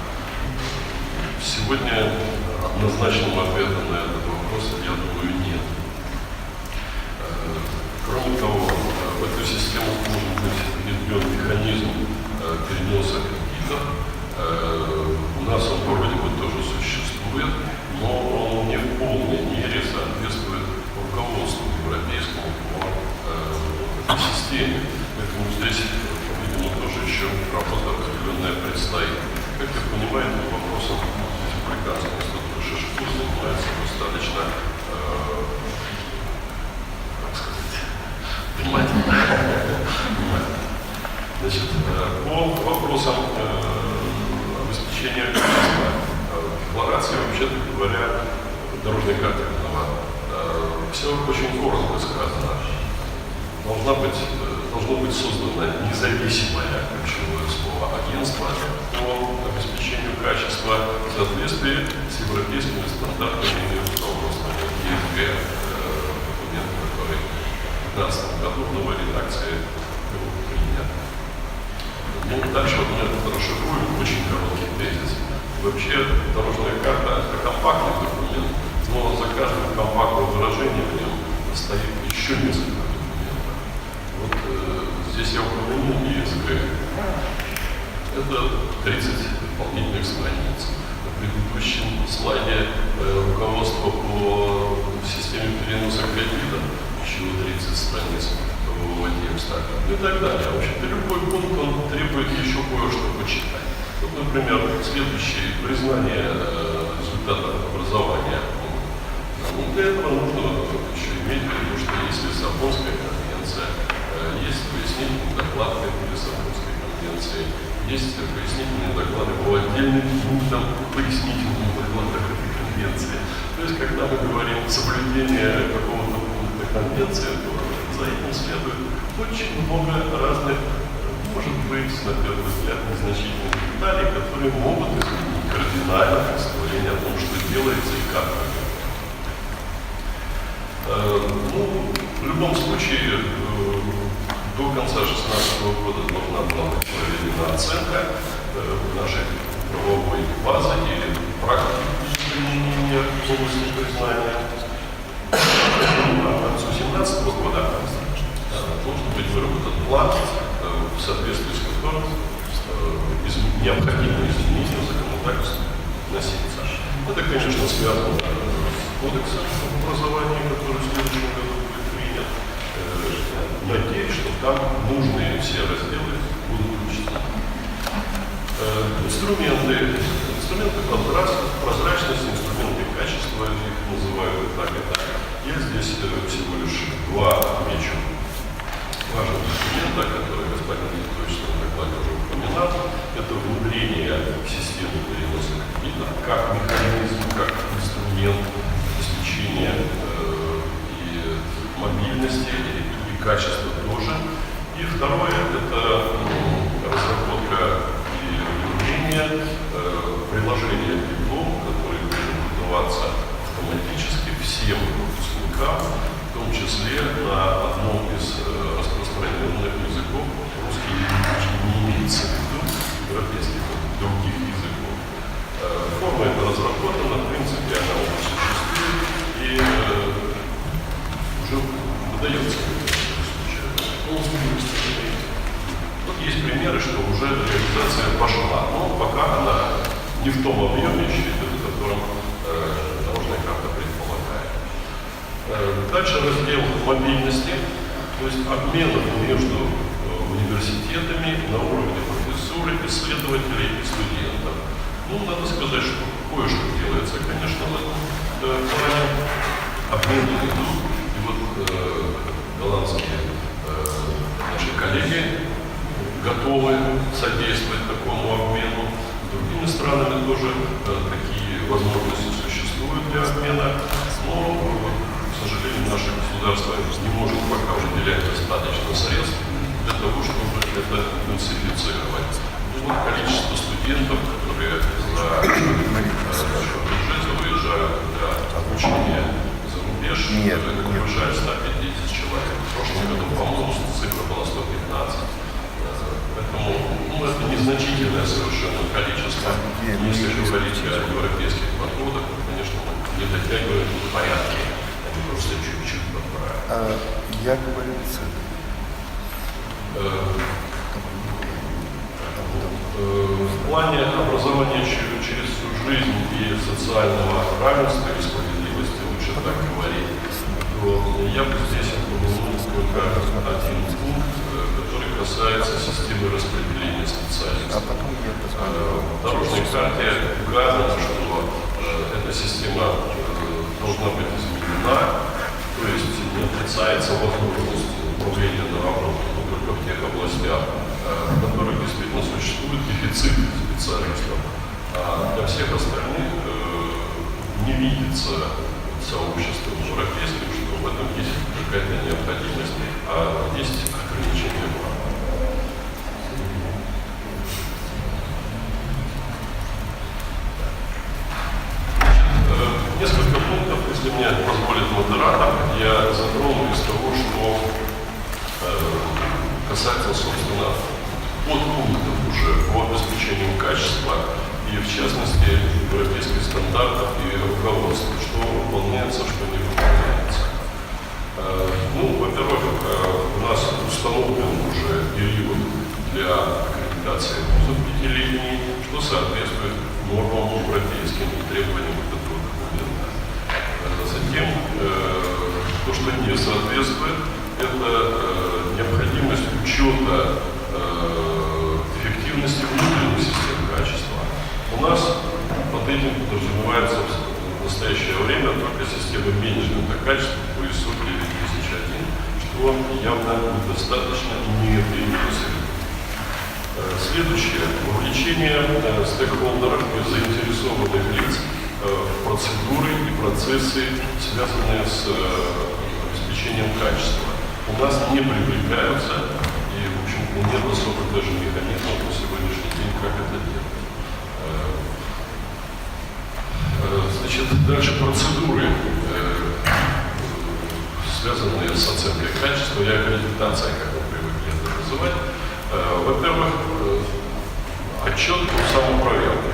Сегодня однозначного ответа на этот вопрос, я думаю, нет. Кроме того, в эту систему может быть внедрен механизм переноса кредитов. У нас он вроде бы тоже существует, но он не в полной мере соответствует руководству европейскому по этой системе. Поэтому здесь, по-видимому, тоже еще работа определенная предстоит. Как я понимаю, этим вопросом республиканского института ШШКУ занимается достаточно, как сказать, внимательно. Значит, по вопросам обеспечения качества, декларация, вообще-то говоря, дорожной карты виновата. Все очень коротко сказано. Должно быть создано независимое ключевое слово агентство по обеспечению качества в соответствии с европейскими стандартами и руководствами ЕСГ, документ, который в 2015 году в новой редакции был принят. Ну, дальше вот мы это расшифруем, очень короткий тезис. Вообще дорожная карта – это компактный документ, но за каждым компактным выражением в нем стоит еще несколько документов. Вот здесь я упомянул ЕСГ. Это 30 дополнительных страниц. На предыдущем слайде руководство по системе переноса кредита, еще 30 страниц нового текста и так далее. В общем-то, любой пункт он требует еще кое-что почитать. Вот, например, следующее признание результатов образования. Ну, для этого нужно еще иметь в виду, что есть Лиссабонская конвенция, есть пояснительные доклады по Лиссабонской конвенции, есть пояснительные доклады по отдельным пунктам пояснительных докладах этой конвенции. То есть, когда мы говорим соблюдение какого-то пункта конвенции, то за этим следует очень много разных, может быть, на первый взгляд, незначительных деталей, которые могут изменить кардинально представление о том, что делается и как это. Ну, в любом случае, до конца 2016 года должна была быть проведена оценка нашей правовой базы и практики применения в области признания. К концу 2017 года должен быть выработан план, в соответствии с которым необходимые изменения в законодательстве вноситься. Это, конечно, связано с кодексом образования, который в следующем году будет принят. Надеюсь, что там нужные все разделы будут учтены. Инструменты прозрачности, инструменты качества, их называют и так, и так. Я здесь всего лишь два отмечу важных документа, которые господин Викторович в докладе уже упоминал. Это внедрение системы переноса кредитов как механизм, как инструмент обеспечения и мобильности, и качества тоже. И второе – это разработка и внедрение приложения к диплому, которое будет выдаваться автоматически всем выпускникам, в том числе на одном из распространенных языков. Русский язык не имеется в виду, европейских других языков. Форма эта разработана, в принципе, она уже существует и уже выдается в этом случае. Вот есть пример примеры, что уже реализация пошла, но пока она не в том объеме, в котором дорожная карта предполагает. Дальше раздел мобильности, то есть обменов между университетами на уровне профессуры, исследователей и студентов. Ну, надо сказать, что кое-что делается, конечно, в этом плане. Обмены идут, и вот голландские наши коллеги готовы содействовать такому обмену. С другими странами тоже такие возможности существуют для обмена, но, к сожалению, наше государство не может пока выделять достаточно средств для того, чтобы это интенсифицировать. Ну, вот количество студентов, которые за наше бюджет выезжают для обучения за рубеж, превышает 150 человек. В прошлом году, по-моему, цифра была 115. Поэтому это незначительное совершенно количество. Если говорить о европейских подходах, то, конечно, мы не дотягиваем в порядке, они просто чуть-чуть подбирают. Я говорю В плане образования через всю жизнь и социального равенства и справедливости, лучше так говорить, то я бы здесь упомянул только один пункт, который касается системы распределения специалистов. В дорожной карте указано, что эта система должна быть изменена, то есть не отрицается возможность управления на работу, но только в тех областях, в которых действительно существует дефицит специалистов. А для всех остальных не видится сообществом европейским, что в этом есть какая-то необходимость, а есть ограничения права. Несколько пунктов, если мне позволит модератор, я затрону из того, что касается, собственно, подпунктов уже по обеспечению качества и, в частности, европейских стандартов и руководства, что выполняется, что не выполняется. Ну, во-первых, у нас установлен уже период для аккредитации вузов 5-летний, что соответствует нормам европейским и требованиям этого документа. Затем, то, что не соответствует, это необходимость учета эффективности внутренних систем качества. У нас под этим подразумевается в настоящее время только система менеджмента качества по ISO 9001, что явно недостаточно и не реализуется. Следующее. Вовлечение стейкхолдеров и заинтересованных лиц в процедуры и процессы, связанные с обеспечением качества. У нас не привлекаются и, в общем-то, нет особых даже механизмов на сегодняшний день, как это делать. Значит, дальше процедуры, связанные с оценкой качества и аккредитацией, как мы привыкли это называть. Во-первых, отчет о самопроверке.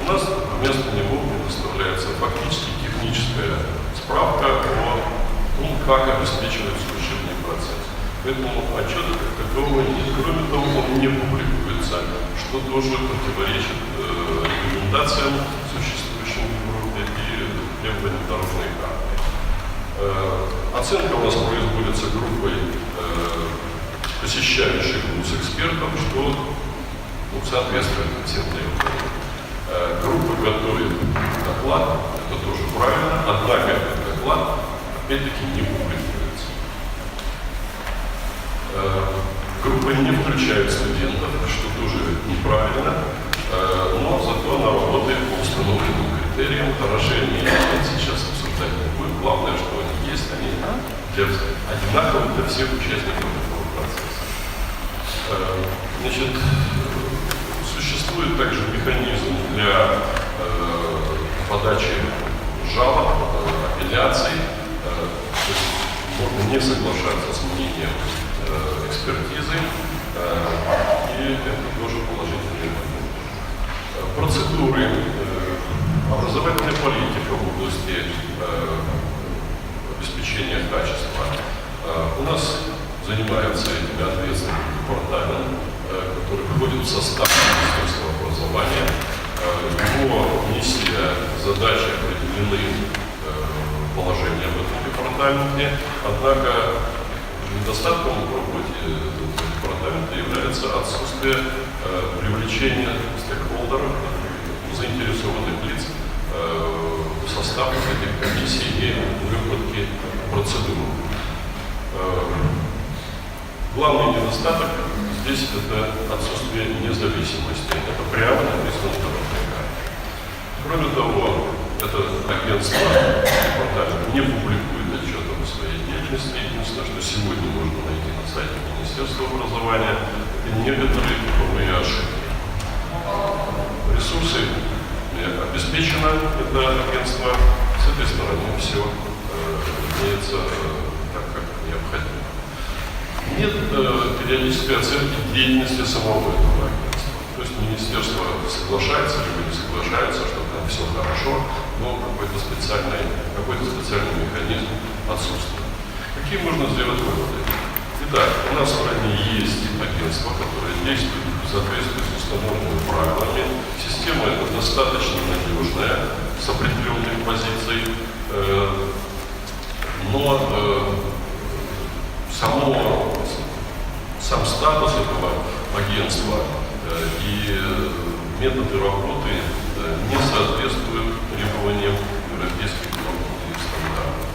У нас вместо него предоставляется фактически техническая справка о том, как обеспечивается учебный процесс. Поэтому отчета как такового нет. Кроме того, он не публикуется, что тоже противоречит рекомендациям, существующим в Европе, и требованиям дорожной карты. Оценка у нас производится группой посещающих вуз экспертов, что соответствует всем требованиям. Группа готовит доклад, это тоже правильно, однако этот доклад опять-таки не публикуется. Группа не включает студентов, что тоже неправильно, но зато она работает по установленным критериям. Хорошее мнение сейчас обсуждать не будет. Главное, что они есть, они одинаковы для всех участников этого процесса. Значит, существует также механизм для подачи жалоб, апелляций. То есть можно не соглашаться с мнением экспертизы, и это тоже положительный момент. Процедуры, образовательная политика в области обеспечения качества. У нас занимается этими ответственный департамент, который входит в состав Министерства образования. Его миссия, задачи определены положением в этом департаменте, однако недостатком в работе департамента является отсутствие привлечения стейкхолдеров, заинтересованных лиц в состав этих комиссий и выработки процедур. Главный недостаток здесь это отсутствие независимости. Это прямо написано в дорожной карте. Кроме того, это агентство, департамент не публикует отчетов о своей деятельности. Единственное, что сегодня можно найти на сайте Министерства образования, это некоторые типовые ошибки. Ресурсы обеспечено это агентство, с этой стороны все имеется так, как необходимо. Нет периодической оценки деятельности самого этого агентства. То есть министерство соглашается, либо не соглашается, что там все хорошо, но какой-то специальный механизм отсутствует. Какие можно сделать выводы? Итак, у нас в стране есть агентство, которое действует в соответствии с установленными правилами. Система эта достаточно надежная, с определенной позицией, но сам статус этого агентства и методы работы не соответствуют требованиям европейских норм и стандартов.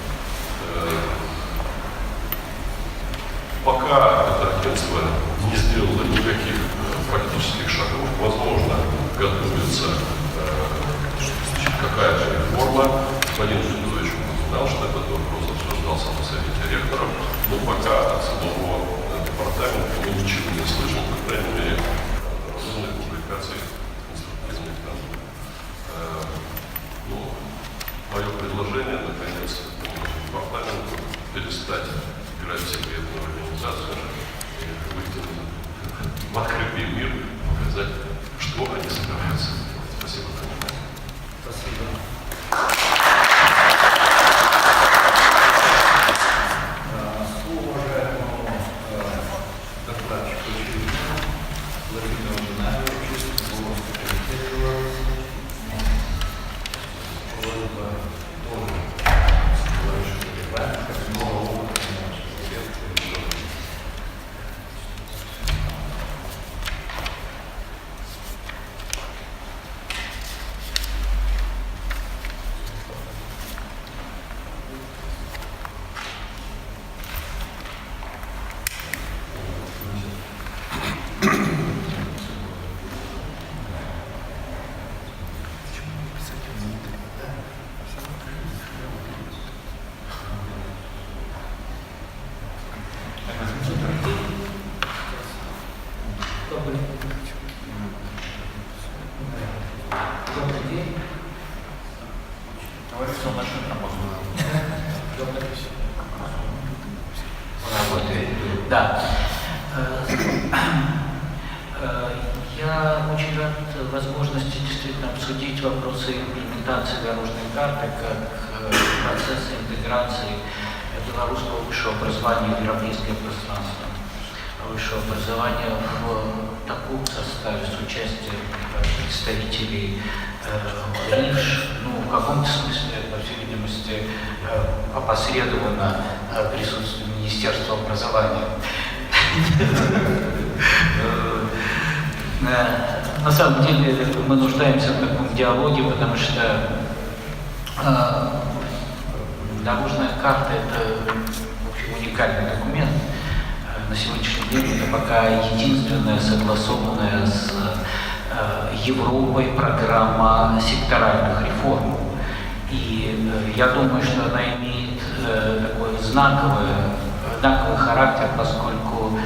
Пока это агентство не сделало никаких практических шагов, возможно, готовится какая-то реформа. Господин Жидович знал, что этот вопрос обсуждался на совете ректоров, но пока от самого департамента мы ничего не слышим, по крайней мере, разумных публикаций конструктивных там. Мое предложение, наконец, департаменту перестать играть в секретную организацию и выйти в открытый мир, показать, что они собираются делать. Спасибо за внимание. Спасибо. Слово уважаемому докладчику Владимиру Геннадьевичу, Волжский комитет Беларуси. Просьба тоже говорить, что регламент, как много опыта наших экспертов. Добрый день. Товарищество начнет работу. Работает. Да. Я очень рад возможности действительно обсудить вопросы имплементации дорожной карты как процесса интеграции белорусского высшего образования в европейское пространство. Высшего образования в таком составе с участием представителей РИШ, в каком-то смысле, по всей видимости, опосредованно присутствием Министерства образования. На самом деле мы нуждаемся в таком диалоге, потому что дорожная карта – это, в общем, уникальный документ. На сегодняшний день это пока единственная согласованная с Европой программа секторальных реформ. И я думаю, что она имеет такой знаковый характер, поскольку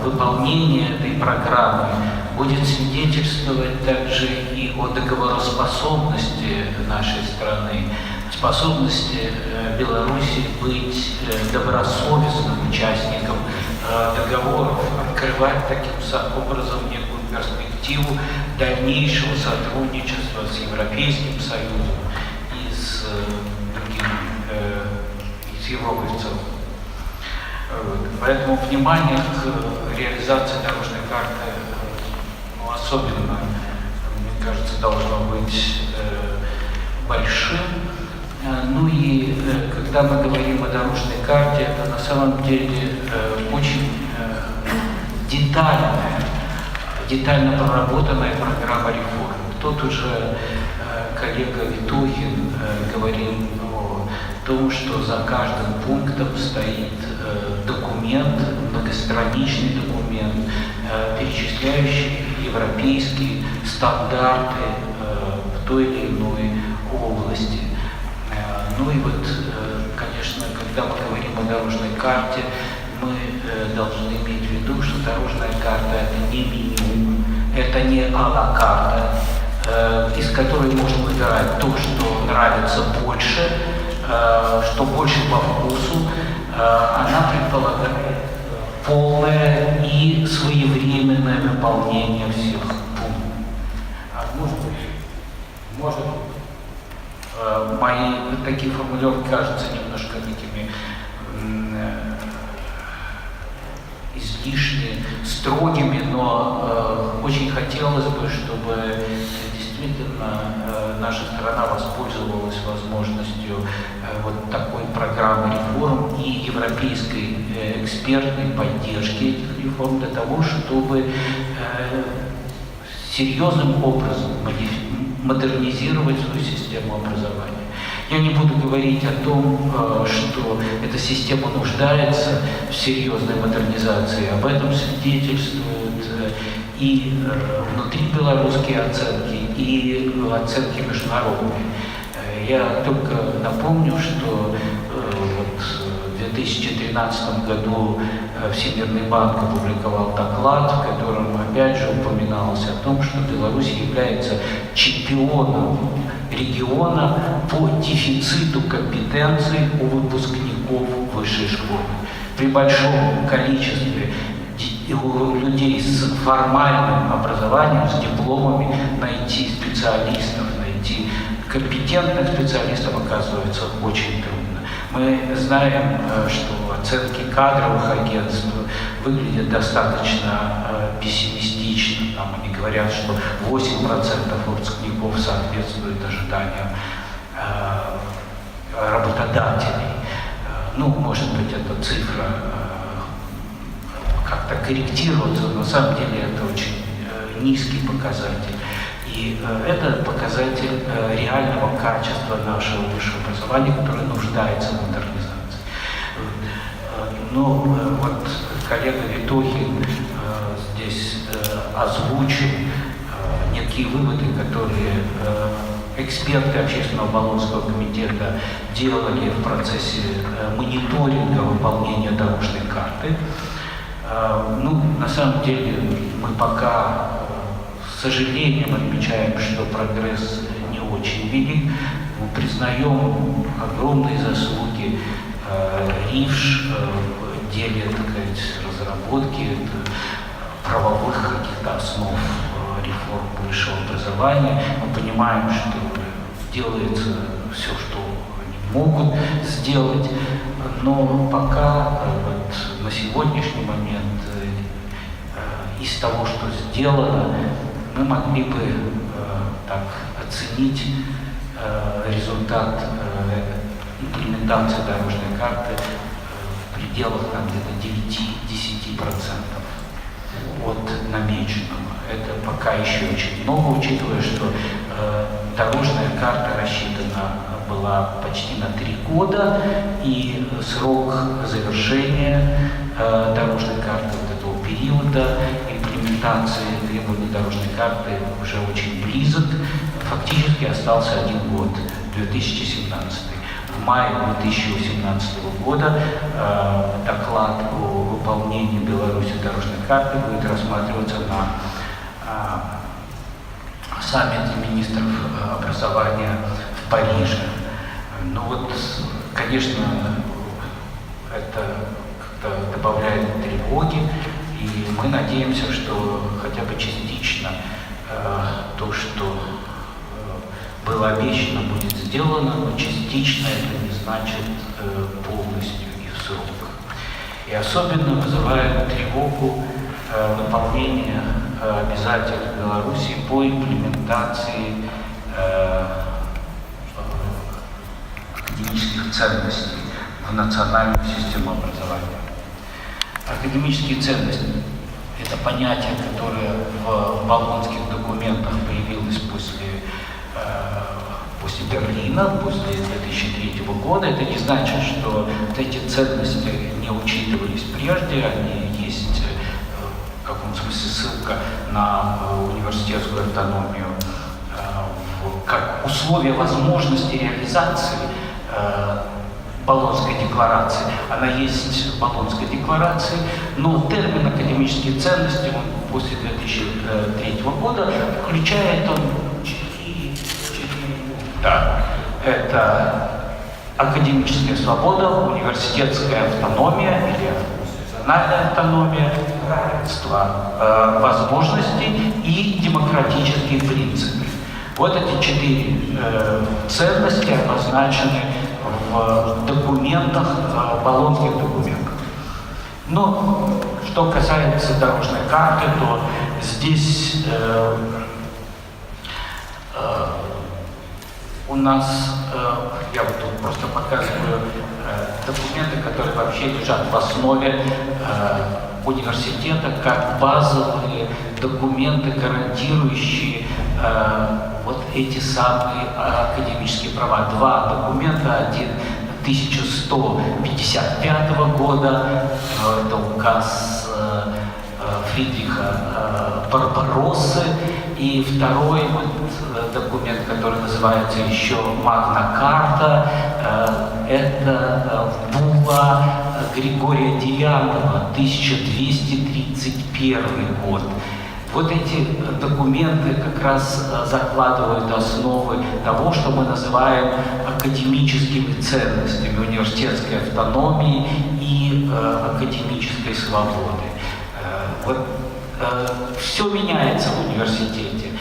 выполнение этой программы будет свидетельствовать также и о договороспособности нашей страны, способности Беларуси быть добросовестным участником договоров, открывать таким образом некую перспективу дальнейшего сотрудничества с Европейским Союзом и с Европой в целом. Поэтому внимание к реализации дорожной карты особенно, мне кажется, должно быть большим. Ну и когда мы говорим о дорожной карте, это на самом деле очень детально проработанная программа реформ. Тут уже коллега Витохин говорил о том, что за каждым пунктом стоит документ, многостраничный документ, перечисляющий европейские стандарты в той или иной области. Ну и вот, конечно, когда мы говорим о дорожной карте, мы должны иметь в виду, что дорожная карта – это не меню, это не а-ла карта, из которой можно выбирать то, что нравится больше, что больше по вкусу. Она предполагает полное и своевременное выполнение всех пунктов. Может быть, мои такие формулировки кажутся немножко такими излишне строгими, но очень хотелось бы, чтобы действительно наша страна воспользовалась возможностью вот такой программы реформ и европейской экспертной поддержки этих реформ для того, чтобы серьезным образом модернизировать свою систему образования. Я не буду говорить о том, что эта система нуждается в серьезной модернизации. Об этом свидетельствуют и внутрибелорусские оценки, и оценки международные. Я только напомню, что в 2013 году Всемирный банк опубликовал доклад, в котором опять же упоминалось о том, что Беларусь является чемпионом региона по дефициту компетенций у выпускников высшей школы. При большом количестве людей с формальным образованием, с дипломами найти специалистов, найти компетентных специалистов оказывается очень трудно. Мы знаем, что оценки кадровых агентств выглядят достаточно пессимистично. Там они говорят, что 8% выпускников соответствуют ожиданиям работодателей. Ну, может быть, эта цифра как-то корректироваться, но на самом деле это очень низкий показатель. И это показатель реального качества нашего высшего образования, которое нуждается в модернизации. Ну, вот коллега Витохин здесь озвучил некие выводы, которые эксперты Общественного баллонского комитета делали в процессе мониторинга выполнения дорожной карты. Ну, на самом деле, мы пока с сожалением отмечаем, что прогресс не очень велик. Мы признаем огромные заслуги РИВШ в деле, так сказать, разработки правовых каких-то основ реформ высшего образования. Мы понимаем, что делается все, что они могут сделать, но пока вот, на сегодняшний момент из того, что сделано, мы могли бы так оценить результат имплементации дорожной карты в пределах где-то 9-10% от намеченного. Это пока еще очень много, учитывая, что дорожная карта рассчитана была почти на 3 года, и срок завершения дорожной карты вот этого периода имплементации требований дорожной карты уже очень близок. Фактически остался 1 год, 2017. В мае 2018 года доклад о выполнении Беларуси дорожной карты будет рассматриваться на саммите министров образования в Париже. Ну вот, конечно, это как-то добавляет тревоги, и мы надеемся, что хотя бы частично то, что было обещано, будет сделано, но частично это не значит полностью и в срок. И особенно вызывает тревогу выполнение обязательств Беларуси по имплементации академических ценностей в национальную систему образования. Академические ценности – это понятие, которое в болонских документах появилось после Берлина, после 2003 года. Это не значит, что вот эти ценности не учитывались прежде, они есть в каком смысле ссылка на университетскую автономию как условие возможности реализации Болонской декларации. Она есть в Болонской декларации, но термин академические ценности он после 2003 года включает он это академическая свобода, университетская автономия или национальная автономия, равенство возможностей и демократические принципы. Вот эти 4 ценности обозначены в документах, болонских документах. Но что касается дорожной карты, то здесь у нас, я вот тут просто показываю документы, которые вообще лежат в основе университета как базовые документы, гарантирующие вот эти самые академические права. 2 документа, один 1155 года, это указ Фридриха Барбароссы, и второй документ, который называется еще Магна Карта, это булла Григория IX, 1231 год. Вот эти документы как раз закладывают основы того, что мы называем академическими ценностями, университетской автономии и академической свободы. Вот все меняется в университете.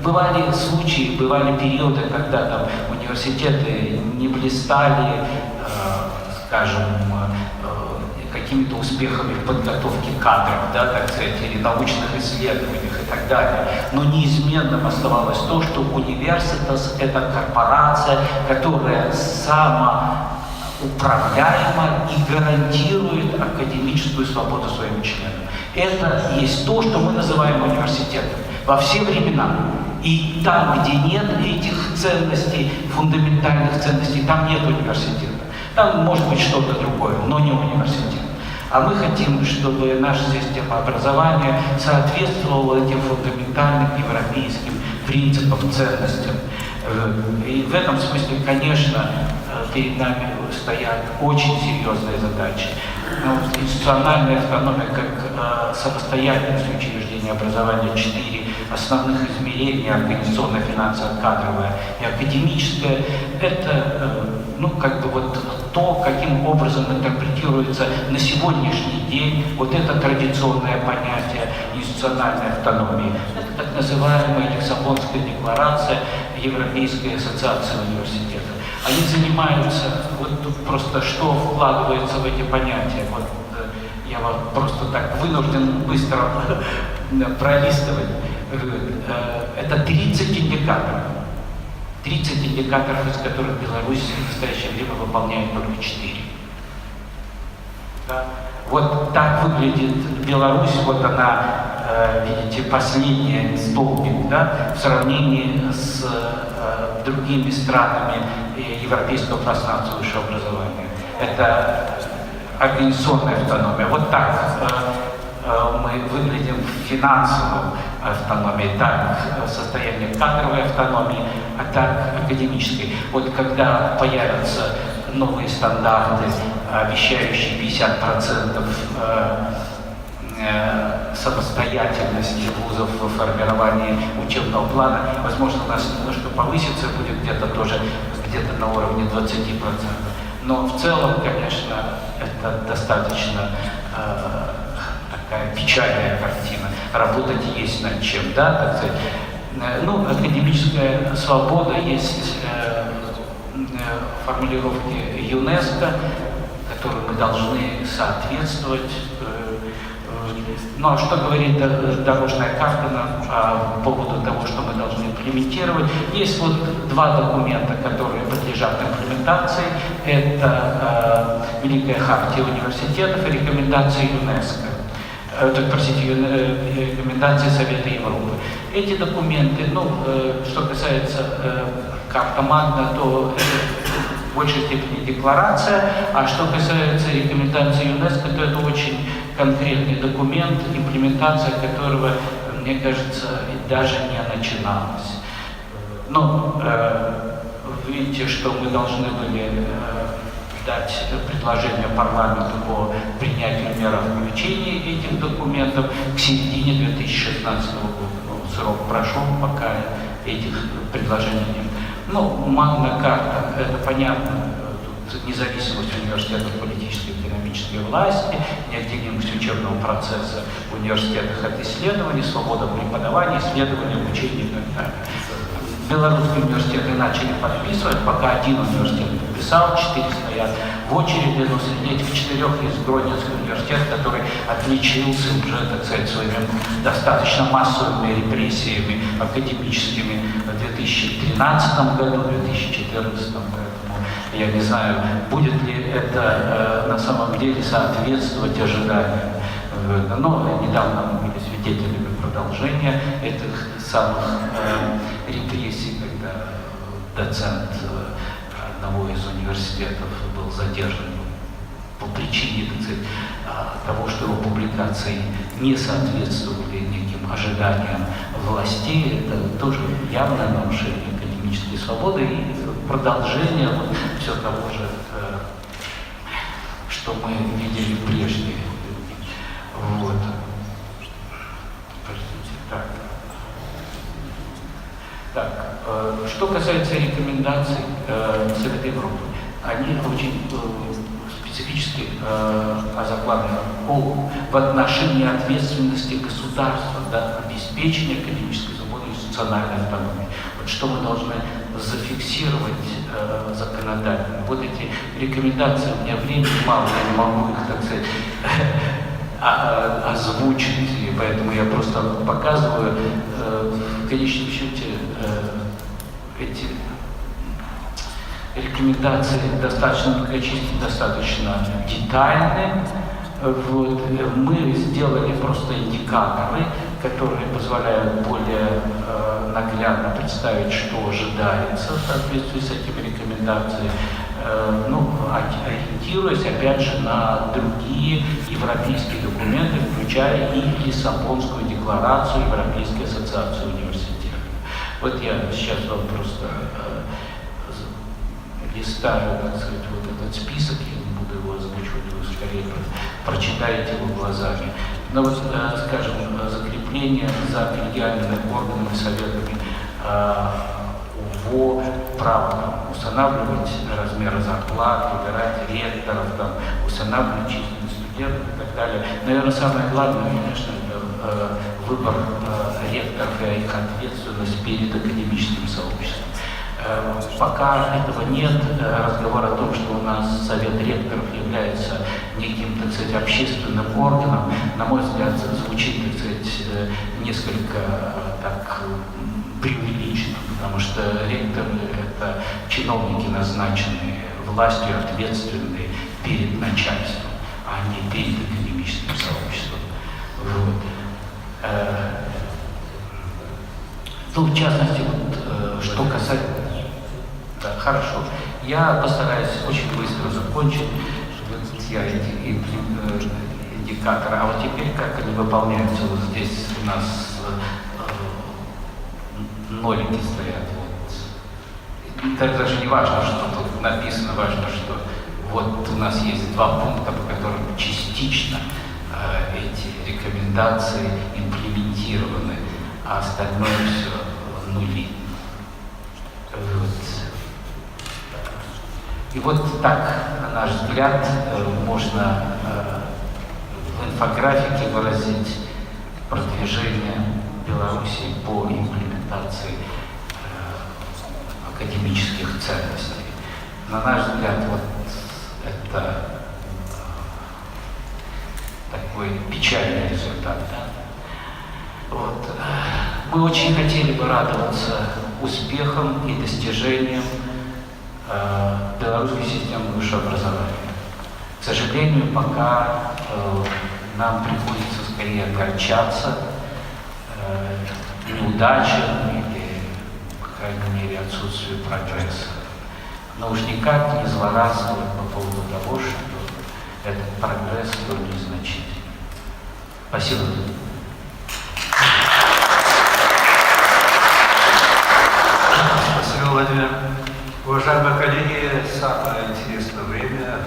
Бывали случаи, бывали периоды, когда там университеты не блистали, скажем, какими-то успехами в подготовке кадров, да, так сказать, или научных исследованиях и так далее. Но неизменным оставалось то, что университет – это корпорация, которая самоуправляема и гарантирует академическую свободу своим членам. Это есть то, что мы называем университетом во все времена. И там, где нет этих ценностей, фундаментальных ценностей, там нет университета. Там может быть что-то другое, но не университет. А мы хотим, чтобы наша система образования соответствовала этим фундаментальным европейским принципам, ценностям. И в этом смысле, конечно, перед нами стоят очень серьезные задачи. Институциональная автономия как самостоятельность учреждения образования, 4 основных измерения: организационное, финансовое, кадровое и академическое. Это как бы вот то, каким образом интерпретируется на сегодняшний день вот это традиционное понятие институциональной автономии. Это так называемая Лиссабонская декларация Европейской ассоциации университетов. Они занимаются, вот тут просто что вкладывается в эти понятия. Вот я вам просто так вынужден быстро пролистывать. Это 30 индикаторов. 30 индикаторов, из которых Беларусь в настоящее время выполняет только 4. Да? Вот так выглядит Беларусь, вот она, видите, последний столбик, да, в сравнении с другими странами европейского пространства высшего образования. Это организационная автономия. Вот так мы выглядим в финансовой автономии, так состояние кадровой автономии, а так академической. Вот когда появятся новые стандарты, обещающие 50% самостоятельности вузов в формировании учебного плана, возможно, у нас немножко повысится, будет где-то тоже где-то на уровне 20%. Но в целом, конечно, это достаточно такая печальная картина. Работать есть над чем, да, так сказать. Академическая свобода, есть формулировки ЮНЕСКО, которым мы должны соответствовать. Ну а что говорит дорожная карта по поводу того, что мы должны имплементировать? Есть вот два документа, которые подлежат имплементации. Это Великая хартия университетов и рекомендации ЮНЕСКО. Простите, рекомендации Совета Европы. Эти документы, что касается карта Магна, то это в большей степени декларация, а что касается рекомендаций ЮНЕСКО, то это очень конкретный документ, имплементация которого, мне кажется, даже не начиналась. Но видите, что мы должны были дать предложение парламенту по принятию мер о включении этих документов к середине 2016 года. Срок прошел, пока этих предложений нет. Магна карта, это понятно, тут независимость университетов политической и экономической власти, неотделимость учебного процесса в университетах от исследований, свобода преподавания, исследования, обучения и так далее. Белорусские университеты начали подписывать, пока один университет подписал, 4 стоят в очереди, но среди этих 4 есть Гродненский университет, который отличился уже, так сказать, своими достаточно массовыми репрессиями академическими в 2013 году, 2014 году. Я не знаю, будет ли это на самом деле соответствовать ожиданиям. Но недавно мы были свидетелями продолжения этих самых репрессий, когда доцент одного из университетов был задержан по причине, так сказать, того, что его публикации не соответствовали неким ожиданиям властей. Это тоже явное нарушение академической свободы и продолжение все того же, что мы видели прежде. Вот. Что касается рекомендаций Совета Европы, они очень специфически озаглавлены в отношении ответственности государства, обеспечения академической свободы и социальной автономии. Вот что мы должны зафиксировать законодательно. Вот эти рекомендации, у меня времени мало, я не могу их, так сказать, озвучить, и поэтому я просто показываю. В конечном счете эти рекомендации достаточно многочисленны, достаточно детальны. Вот. Мы сделали просто индикаторы, которые позволяют более наглядно представить, что ожидается в соответствии с этими рекомендациями, ориентируясь опять же на другие европейские документы, включая и Лиссабонскую декларацию Европейской ассоциации университетов. Вот я сейчас вам просто листаю, так сказать, вот этот список, я не буду его озвучивать, вы скорее прочитаете его глазами. Но вот, скажем, закрепление за коллегиальными органами, советами УВО, право устанавливать размеры зарплат, выбирать ректоров, устанавливать численность студентов и так далее. Наверное, самое главное, конечно, это выбор ректоров и их ответственность перед академическим сообществом. Пока этого нет, разговор о том, что у нас Совет ректоров является неким, так сказать, общественным органом, на мой взгляд, звучит, так сказать, несколько так преувеличенно, потому что ректоры — это чиновники, назначенные властью, ответственные перед начальством, а не перед академическим сообществом. Вот. В частности, что касается... Да, хорошо. Я постараюсь очень быстро закончить. Я эти индикаторы. А вот теперь как они выполняются? Вот здесь у нас нолики стоят. Вот. Это даже не важно, что тут написано, важно, что вот у нас есть два пункта, по которым частично эти рекомендации имплементированы, а остальное все нули. Вот. И вот так, на наш взгляд, можно в инфографике выразить продвижение Беларуси по имплементации академических ценностей. На наш взгляд, вот это такой печальный результат. Да? Вот. Мы очень хотели бы радоваться успехам и достижениям белорусской системы высшего образования. К сожалению, пока нам приходится скорее огорчаться неудачам или, по крайней мере, отсутствию прогресса. Но уж никак не злорадствовать по поводу того, что этот прогресс столь незначительный. Спасибо. Спасибо, Владимир. Уважаемые коллеги, самое интересное время,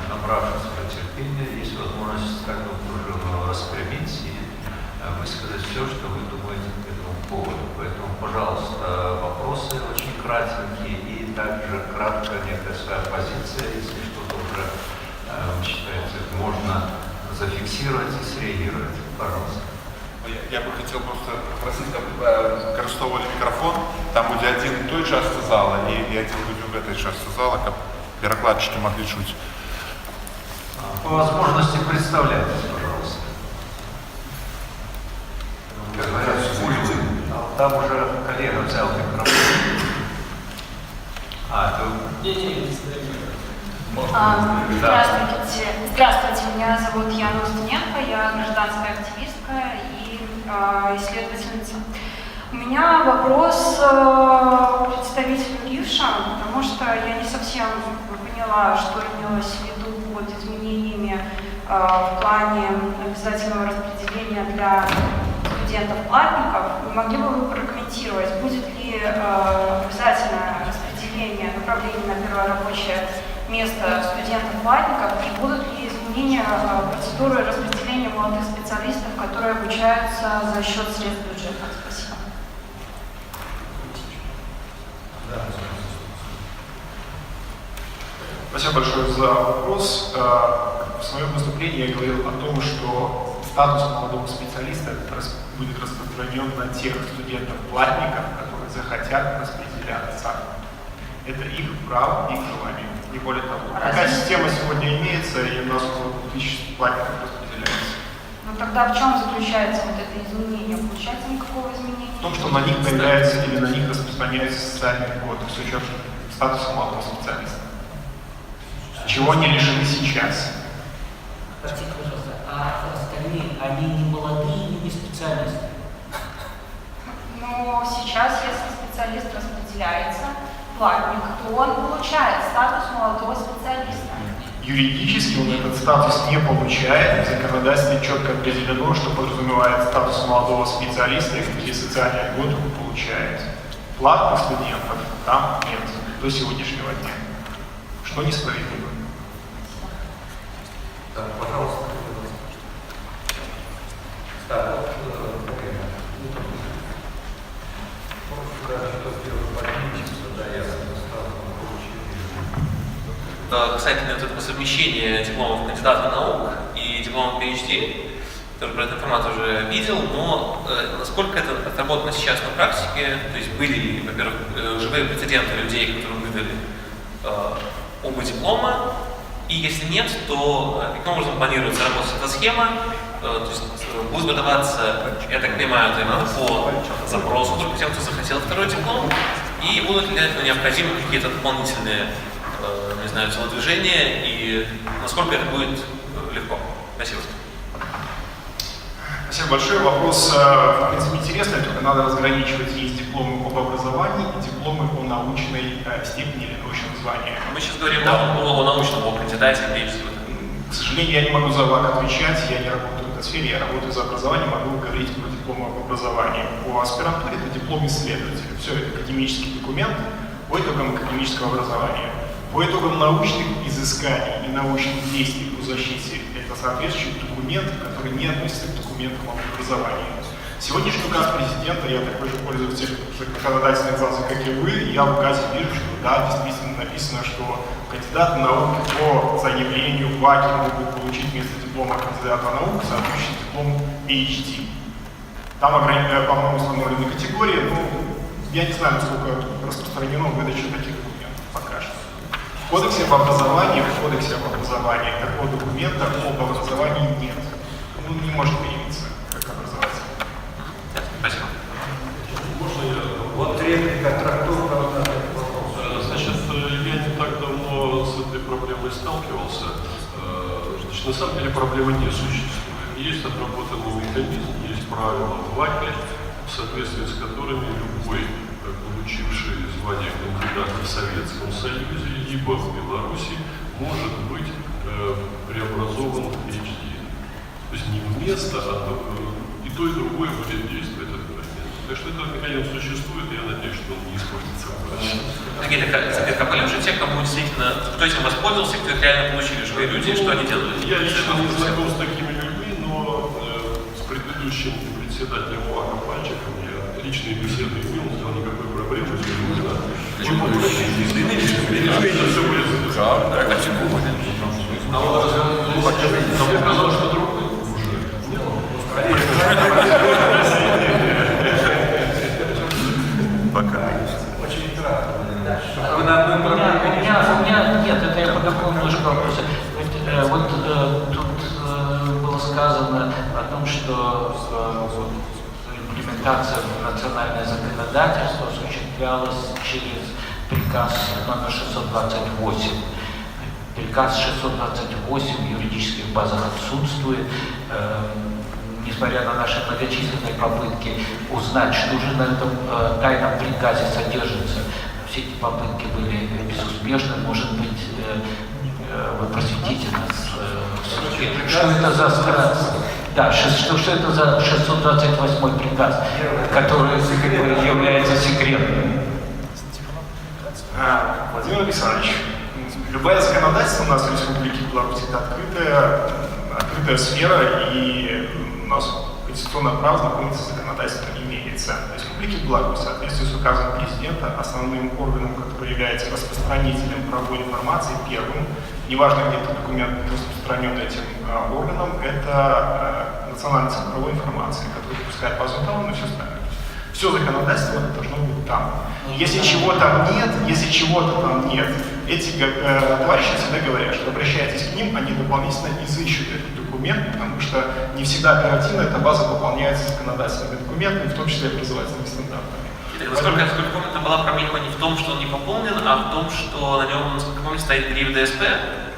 набравшись терпения, есть возможность так вот уже распрямить и высказать все, что вы думаете по этому поводу. Поэтому, пожалуйста, вопросы очень кратенькие и также краткая некая своя позиция, если что-то уже, вы считаете, можно зафиксировать и среагировать. Пожалуйста. Я бы хотел просто попросить, користовували мікрофон, там буде один той части зала и один люди в этой части зала, как перекладчики могли чуть. По возможности представляйтесь, пожалуйста. Как говорят, там уже коллега взял микрофон. Здравствуйте, меня зовут Яна Устиненко, я гражданская активистка и исследовательница. У меня вопрос к представителю Ривша, потому что я не совсем поняла, что имелось в виду под изменениями в плане обязательного распределения для студентов-платников. Не могли бы вы прокомментировать, будет ли обязательное распределение направления на первое рабочее место студентов-платников и будут ли изменения процедуры распределения молодых специалистов, которые обучаются за счет средств бюджета? Спасибо. Спасибо большое за вопрос. В своем выступлении я говорил о том, что статус молодого специалиста будет распространен на тех студентов-платников, которые захотят распределяться. Это их право, их желание. Не более того. Такая система сегодня имеется, и у нас около 2000 платников распределяется. Но тогда в чем заключается вот это изменение? Получается никакого изменения? В том, что на них появляется или на них распространяется социальный код с учетом статуса молодого специалиста. Чего они лишены сейчас. Простите, пожалуйста, а остальные, они не молодые и не специалисты? Но сейчас, если специалист распределяется, платник, то он получает статус молодого специалиста. Юридически он этот статус не получает. В законодательстве четко определено, что подразумевает статус молодого специалиста и какие социальные льготы он получает. Платных студентов там нет до сегодняшнего дня. Что несправедливо. Да, пожалуйста. Да, касательно этого совмещения дипломов кандидата наук и дипломов PhD, тоже про эту информацию уже видел, но насколько это отработано сейчас на практике, то есть были ли, во-первых, живые прецеденты людей, которым выдали оба диплома, и если нет, то каким образом планируется работать эта схема, то есть будет выдаваться, я так понимаю, по запросу только тем, кто захотел второй диплом, и будут ли для этого необходимы какие-то дополнительные, не знаю, телодвижения, и насколько это будет легко. Спасибо. Спасибо большое. Вопрос, в принципе, интересный, только надо разграничивать. Есть дипломы об образовании и дипломы о научной степени или научном звании. Мы сейчас говорим о научном, о кандидате, К сожалению, я не могу за вас отвечать, я не работаю в этой сфере, я работаю за образование, могу говорить про дипломы об образовании. По аспирантуре это диплом исследователя. Все это академический документ по итогам академического образования. По итогам научных изысканий и научных действий по защите это соответствующий документ, который не относится к документам об образовании. Сегодняшний указ президента, я такой же пользователь законодательной базы, как и вы, я в указе вижу, что да, действительно написано, что кандидаты наук по заявлению ВАКи могут получить вместо диплома кандидата наук соответствующий диплом PhD. Там, по-моему, установлены категории, но я не знаю, насколько распространено выдача таких документов пока что. В кодексе об образовании такого документа об образовании нет. он не может появиться как образователь. Спасибо. Можно я? Вот реплика, трактовка вот на этот вопрос. Значит, я не так давно с этой проблемой сталкивался. Значит, на самом деле проблемы не существует. Есть отработанный механизм, есть правила в ВАКе, в соответствии с которыми любой, получивший звание кандидата в Советском Союзе, либо в Беларуси, может быть преобразован в PhD. То есть не вместо, и то, и другое будет действовать одновременно. Так что этот механизм существует, и я надеюсь, что он не используется. А были уже те, кому действительно, кто этим воспользовался, кто их реально получили, живые люди, что они делают? Я лично не знаком с такими людьми, но с предыдущим председателем ВАКа Пальчиком я личные беседы имел, он сказал, никакой проблемы, если не нужно. Мне казалось, что другое уже. Пока. Очень кратко. У меня нет, это я по какому немножко вопросу. Вот тут было сказано о том, что имплементация в национальное законодательство осуществлялась через приказ номер 628. Приказ 628 в юридических базах отсутствует. Несмотря на наши многочисленные попытки узнать, что же на этом тайном приказе содержится, все эти попытки были безуспешны. Может быть, вы просветите нас, что это за да, что это за 628 приказ, который является секретным? Владимир Александрович, любое законодательство у нас в Республике Беларусь это открытая сфера, и у нас конституционное право знакомиться с законодательством имеется. В Республике Беларусь, в соответствии с указом президента, основным органом, который является распространителем правовой информации, первым, неважно, где этот документ распространен этим органом, это Национальный центр правовой информации, который выпускает базу данных и все остальное. Все законодательство должно быть там. Если чего-то там нет, эти товарищи всегда говорят, что обращайтесь к ним, они дополнительно изыщут этот документ, потому что не всегда оперативно эта база пополняется законодательными документами, в том числе и образовательными стандартами. Насколько я помню, это была проблема не в том, что он не пополнен, а в том, что на нем, насколько я помню, стоит гриф ДСП,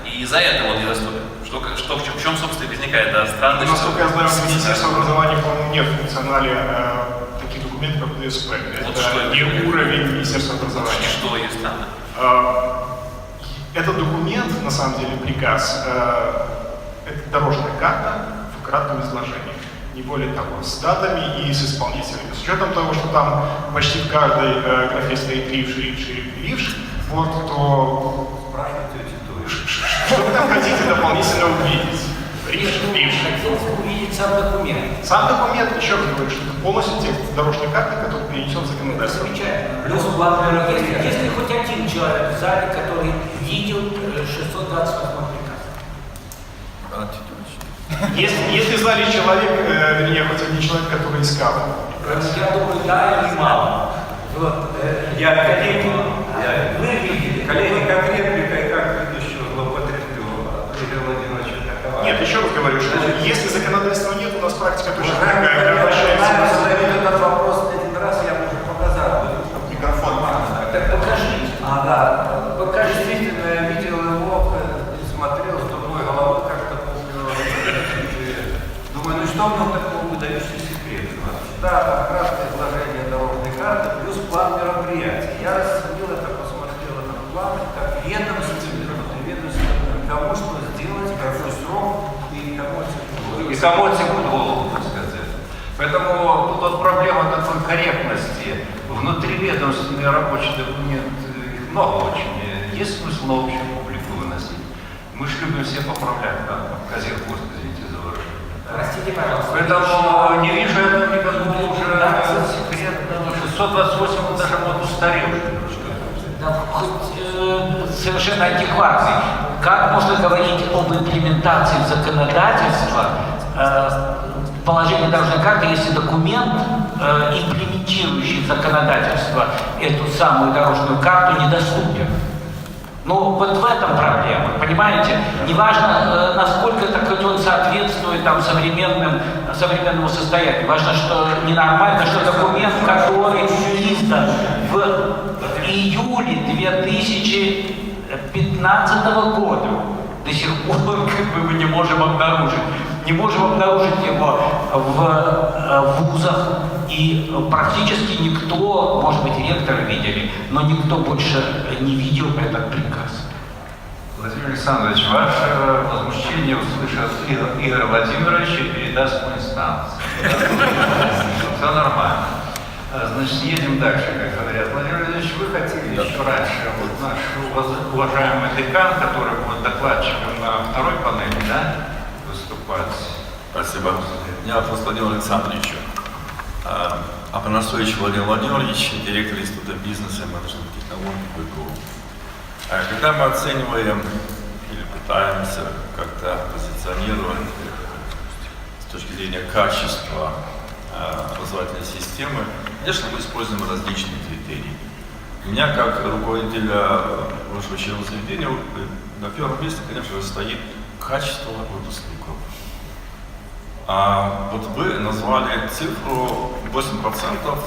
и из-за этого он недоступен. В чем, собственно, возникает странность? Насколько я знаю, в Министерстве образования, по-моему, нет в функционале таких документов, как ДСП. Вот это не уровень Министерства образования. Что есть странно? Этот документ, на самом деле, приказ, это дорожная карта в кратком изложении. Не более того, с датами и с исполнителями. С учетом того, что там почти в каждой графе стоит ривш, вот, то что вы там хотите дополнительно увидеть? Хотелось бы увидеть сам документ. Сам документ, еще раз говорю, что это полностью текст дорожной карты, который перенесен в законодательство. Замечательно. Плюс, если хоть один человек в зале, который видел 628 приказ. Если в зале человек, вернее, хоть один человек, который искал. Я думаю, да, или мало. Вот, Вы видели, коллеги, как реплика и как предыдущего злоупотребил Игорь Владимирович Таковар. Нет, еще раз говорю, что если законодательства нет, у нас практика точно Уважаемый такая. коллега, задают этот вопрос один раз, я уже показал. Микрофон. так покажите. Покажи. Действительно, я видел его, смотрел, что мной головой как-то помню. Думаю, что в нем такого выдающий секрет? Да, там краткое изложение дорожной карты, плюс план мероприятий. Я рассудил это, посмотрел этот план, как ведомственный, кому что сделать, какой срок и кому тянуть голову, так сказать. Поэтому тут проблема такой корректности. Внутриведомственные рабочие документы, их много очень. Есть смысл на общую публику выносить. Мы же любим все поправлять, как Козербург, извините за выражение. Простите, пожалуйста. Поэтому не вижу этого никакого уже секретного. 628 он даже вот устарел. Да, хоть совершенно адекватный. Как можно говорить об имплементации законодательства положения дорожной карты, если документ, имплементирующий законодательство, эту самую дорожную карту, недоступен? Ну, вот в этом проблема, понимаете? Неважно, насколько так он соответствует там, современному состоянию. Важно, что ненормально, что документ, который издан в июле 2015 года, до сих пор мы не можем обнаружить. Не можем обнаружить его в вузах, и практически никто, может быть, ректоры видели, но никто больше не видел этот приказ. Владимир Александрович, ваше возмущение услышат Игорь Владимирович и передаст в инстанцию. Все нормально. Значит, едем дальше, как говорят. Владимир Владимирович, вы хотели еще раньше, вот наш уважаемый декан, который будет докладчиком на второй панели, да, выступать? Спасибо. Меня вопрос Владимиру Александровичу. Апанасович Владимир Владимирович, директор Института бизнеса и менеджмента технологий БГУ. Когда мы оцениваем или пытаемся как-то позиционировать с точки зрения качества образовательной системы, конечно, мы используем различные критерии. У меня, как руководителя высшего учебного заведения, на первом месте, конечно же, стоит качество выпускников. Вот вы назвали цифру 8%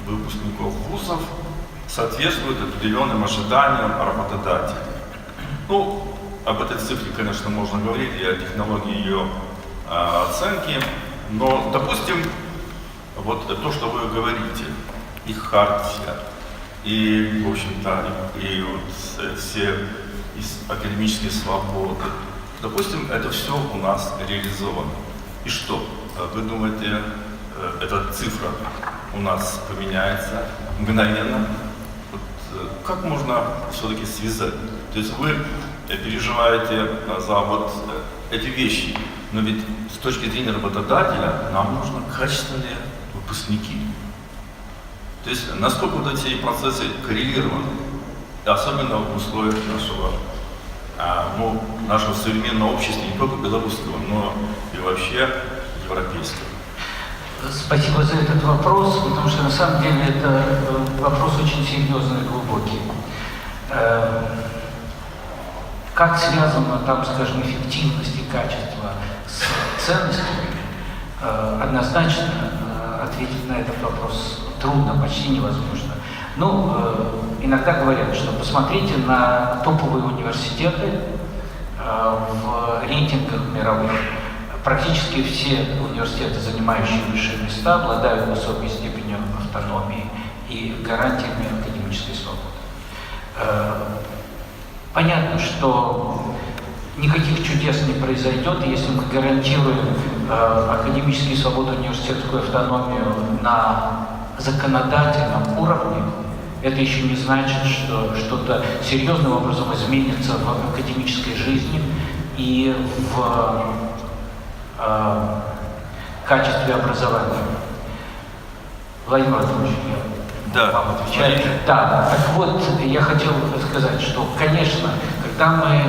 выпускников вузов соответствует определенным ожиданиям работодателей. Ну, об этой цифре, конечно, можно говорить, и о технологии ее оценки, но, допустим, вот то, что вы говорите, их хартия, и, в общем-то, и вот все академические свободы, допустим, это все у нас реализовано. И что? Вы думаете, эта цифра у нас поменяется мгновенно? Вот, как можно все-таки связать? То есть вы переживаете за вот эти вещи, но ведь с точки зрения работодателя нам нужны качественные выпускники. То есть насколько вот эти процессы коррелированы, особенно в условиях нашего современного общества, не только белорусского, но и вообще европейского. Спасибо за этот вопрос, потому что на самом деле это вопрос очень серьезный и глубокий. Как связана там, скажем, эффективность и качество с ценностями, однозначно ответить на этот вопрос трудно, почти невозможно. Ну, иногда говорят, что посмотрите на топовые университеты в рейтингах мировых. Практически все университеты, занимающие высшие места, обладают высокой степенью автономии и гарантиями академической свободы. Понятно, что никаких чудес не произойдет, если мы гарантируем академическую свободу, университетскую автономию на законодательном уровне. Это еще не значит, что что-то серьезным образом изменится в академической жизни и в качестве образования. Владимир Владимирович, я вам отвечаю. Да, так вот, я хотел сказать, что, конечно, когда мы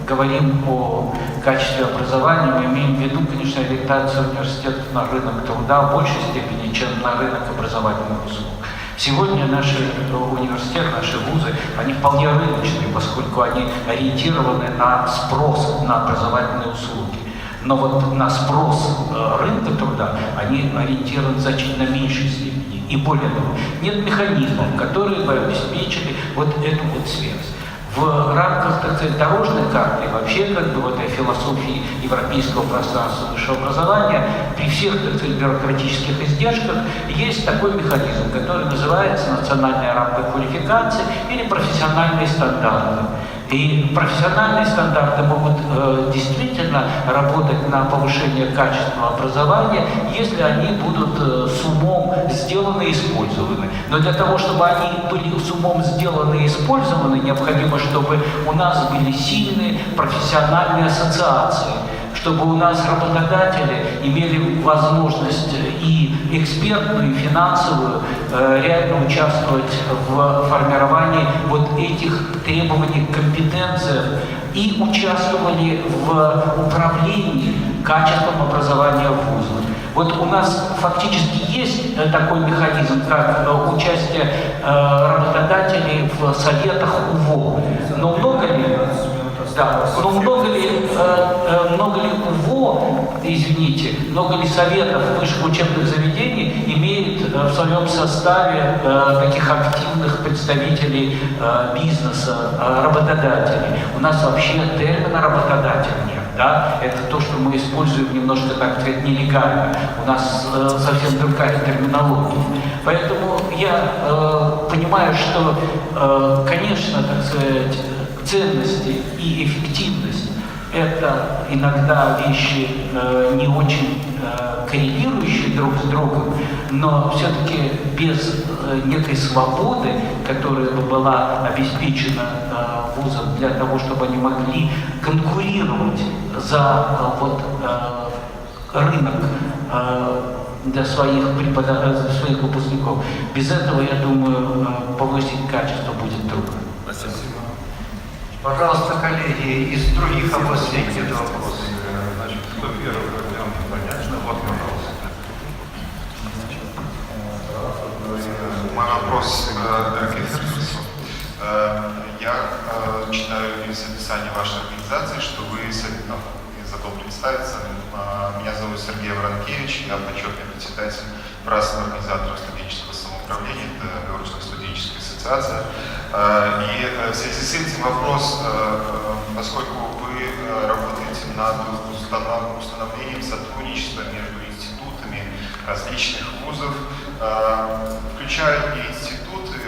говорим о качестве образования, мы имеем в виду, конечно, ориентацию университетов на рынок труда в большей степени, чем на рынок образовательных услуг. Сегодня наши университеты, наши вузы, они вполне рыночные, поскольку они ориентированы на спрос на образовательные услуги. Но вот на спрос рынка труда они ориентированы в значительно меньшей степени. И более того, нет механизмов, которые бы обеспечили вот эту вот связь. В рамках, так сказать, дорожной карты, вообще, как бы, в этой философии европейского пространства высшего образования, при всех, так сказать, бюрократических издержках, есть такой механизм, который называется национальная рамка квалификации или профессиональные стандарты. И профессиональные стандарты могут действительно работать на повышение качества образования, если они будут с умом сделаны и использованы. Но для того, чтобы они были с умом сделаны и использованы, необходимо, чтобы у нас были сильные профессиональные ассоциации, чтобы у нас работодатели имели возможность и экспертную, и финансовую реально участвовать в формировании вот этих требований к компетенциям и участвовали в управлении качеством образования в вузах. Вот у нас фактически есть такой механизм, как участие работодателей в советах УВО. Но много ли, много ли УВО, извините, много ли советов высших учебных заведений имеет в своем составе таких активных представителей бизнеса, работодателей? У нас вообще термина работодатель нет. Да? Это то, что мы используем немножко, так сказать, нелегально. У нас совсем другая терминология. Поэтому я понимаю, что, конечно, так сказать, ценности и эффективность – это иногда вещи не очень коррелирующие друг с другом, но все-таки без некой свободы, которая бы была обеспечена вузам для того, чтобы они могли конкурировать за рынок для своих выпускников. Без этого, я думаю, повысить качество будет трудно. Спасибо. Пожалуйста, коллеги, из других областей какие-то вопросы? Значит, кто первый, понятно, вот вопрос. Мой вопрос к эксперту. Я читаю из описания вашей организации, что вы, забыл представиться, меня зовут Сергей Воронкевич, я почетный председатель правительственного организатора студенческого самоуправления, это Белорусская студенческая ассоциация. И в связи с этим вопрос, поскольку вы работаете над установлением сотрудничества между институтами различных вузов, включая и институты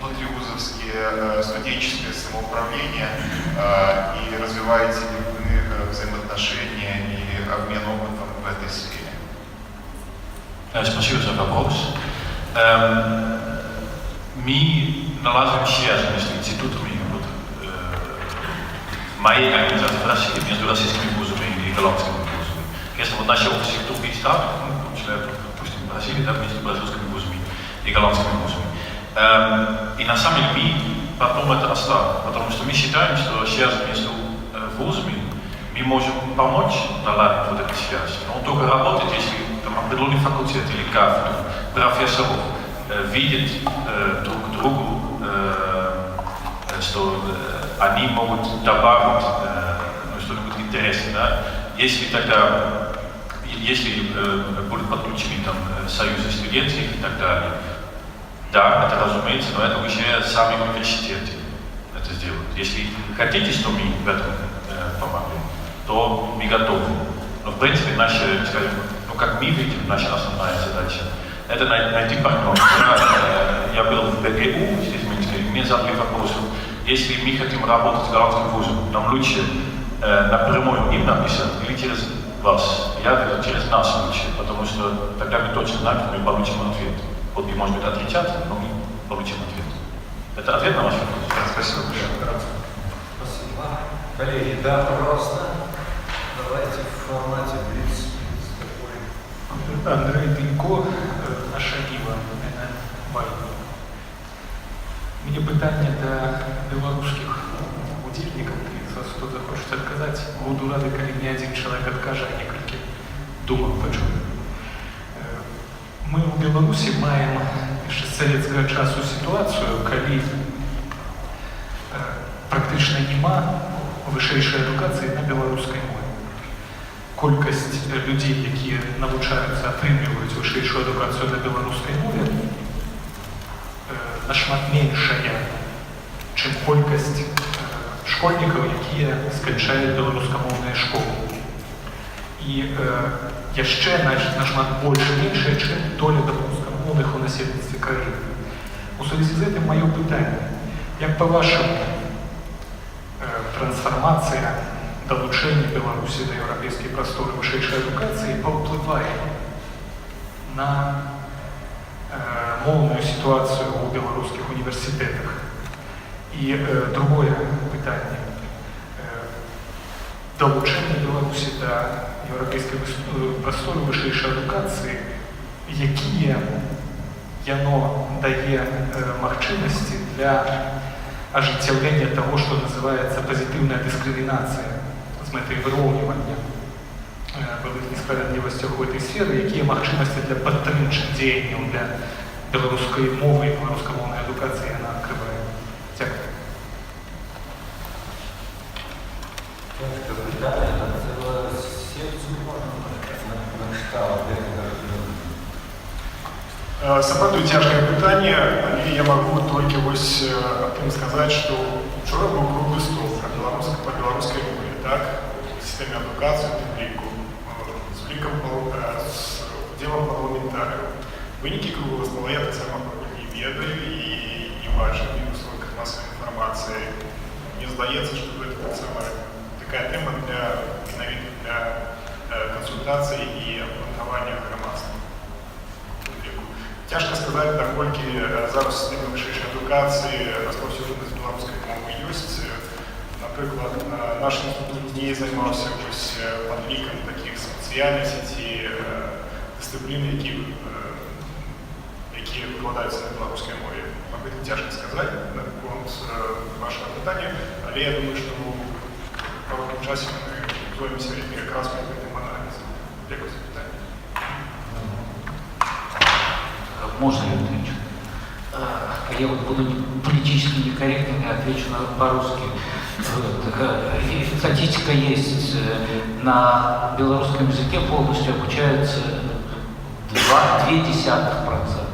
внутривузовские, студенческое самоуправление, и развиваете ли вы взаимоотношения и обмен опытом в этой сфере? Спасибо за вопрос. Мы налаживаем связи между институтами. Моей организации в России между российскими вузами и голландскими вузами. Если вот наши офисы в других странах, допустим, в Бразилии, да, между бразильскими вузами и голландскими вузами. И на самом деле мы потом это оставим, потому что мы считаем, что связь между вузами мы можем помочь наладить вот эту связь. Но он только работает, если там определенный факультет или кафедра профессоров видят друг другу, что они могут добавить что-нибудь интересное. Да? Если будут подключены там союзы студентских и так далее, да, это разумеется, но это уже сами университеты это сделают. Если хотите, что мы в этом помогли, то мы готовы. Но в принципе наша, скажем, как мы видим, наша основная задача это найти партнеров. Я был в БГУ, здесь в Минске, мне задали вопрос, если мы хотим работать с голландским вузом, нам лучше напрямую им написать или через вас? Я говорю, через нас лучше, потому что тогда мы точно знаем, что мы получим ответ. Вот мы, может быть, отличаться, но мы получим ответ. Это ответ на ваш вопрос? Спасибо. Спасибо. Коллеги, да, пожалуйста. Давайте в формате блиц. Андрей Денько, наша Ніва, Майна. Мне питання до белорусских удільників, хто захоче відказати. Буду радий, коли не один чоловік відкаже, а некілька думок почув. Мы в Беларусі маємо ще з совєтського часу ситуацію, коли практично нема вищої едукації на білоруській мові. Колькість людей, які навчаються отримувати вищу едукацію на білоруській мові, нашмат меншая, чим колькість школьників, які скончають білоруськомовні школи. І ще нашмат менше, чим доля білоруськомовних у населенстві країни. У зв'язку з цим моє питання. Як по-вашому трансформація долучення Білорусі до європейської простори вищої едукації повпливає на мовную ситуацию у белорусских университетах? И другое питание. Долучение Беларуси до европейской простору высшей эдукации, какие оно дает возможности для оживления того, что называется позитивная дискриминация, с метой выровнивания былых несправедливостях у этой сферы, какие магчымасці для падтрымчых дзеянняў для беларускай мовы і беларускамоўнай адукацыі яна адкрывае. Дзякую. Сапраўды цяжкае пытанне, але я магу толькі вось аб тым сказаць, што учора быў круглы стол па беларускай мове, так, у сістэме адукацыі, тым ліку, з удзелам парламентарыяў. Вынікі круглага стола я таксама пакуль не ведаю і бачу і ў сродках масавай інфармацыі. Мне здаецца, што гэта таксама такая тэма менавіта для кансультацый і абгрунтавання грамадства. Цяжка сказаць, наколькі зараз у сістэме вышэйшай адукацыі распаўсюджанасць беларускай мовы ёсць. Напрыклад, наш інстытут не займаўся падлікам такіх спецыяльнасцей ці дысцыплін, якія выкладаюцца на беларускай мове. Аб гэтым цяжка сказаць наконт вашага пытання, але я думаю, што ў кароткім часе мы зоймемся якраз гэтым аналізам. Дзякуй за пытанне. Можно я отвечу? Я вот буду политически некорректным и отвечу по-русски. Статистика есть. На белорусском языке полностью обучается 0,2%.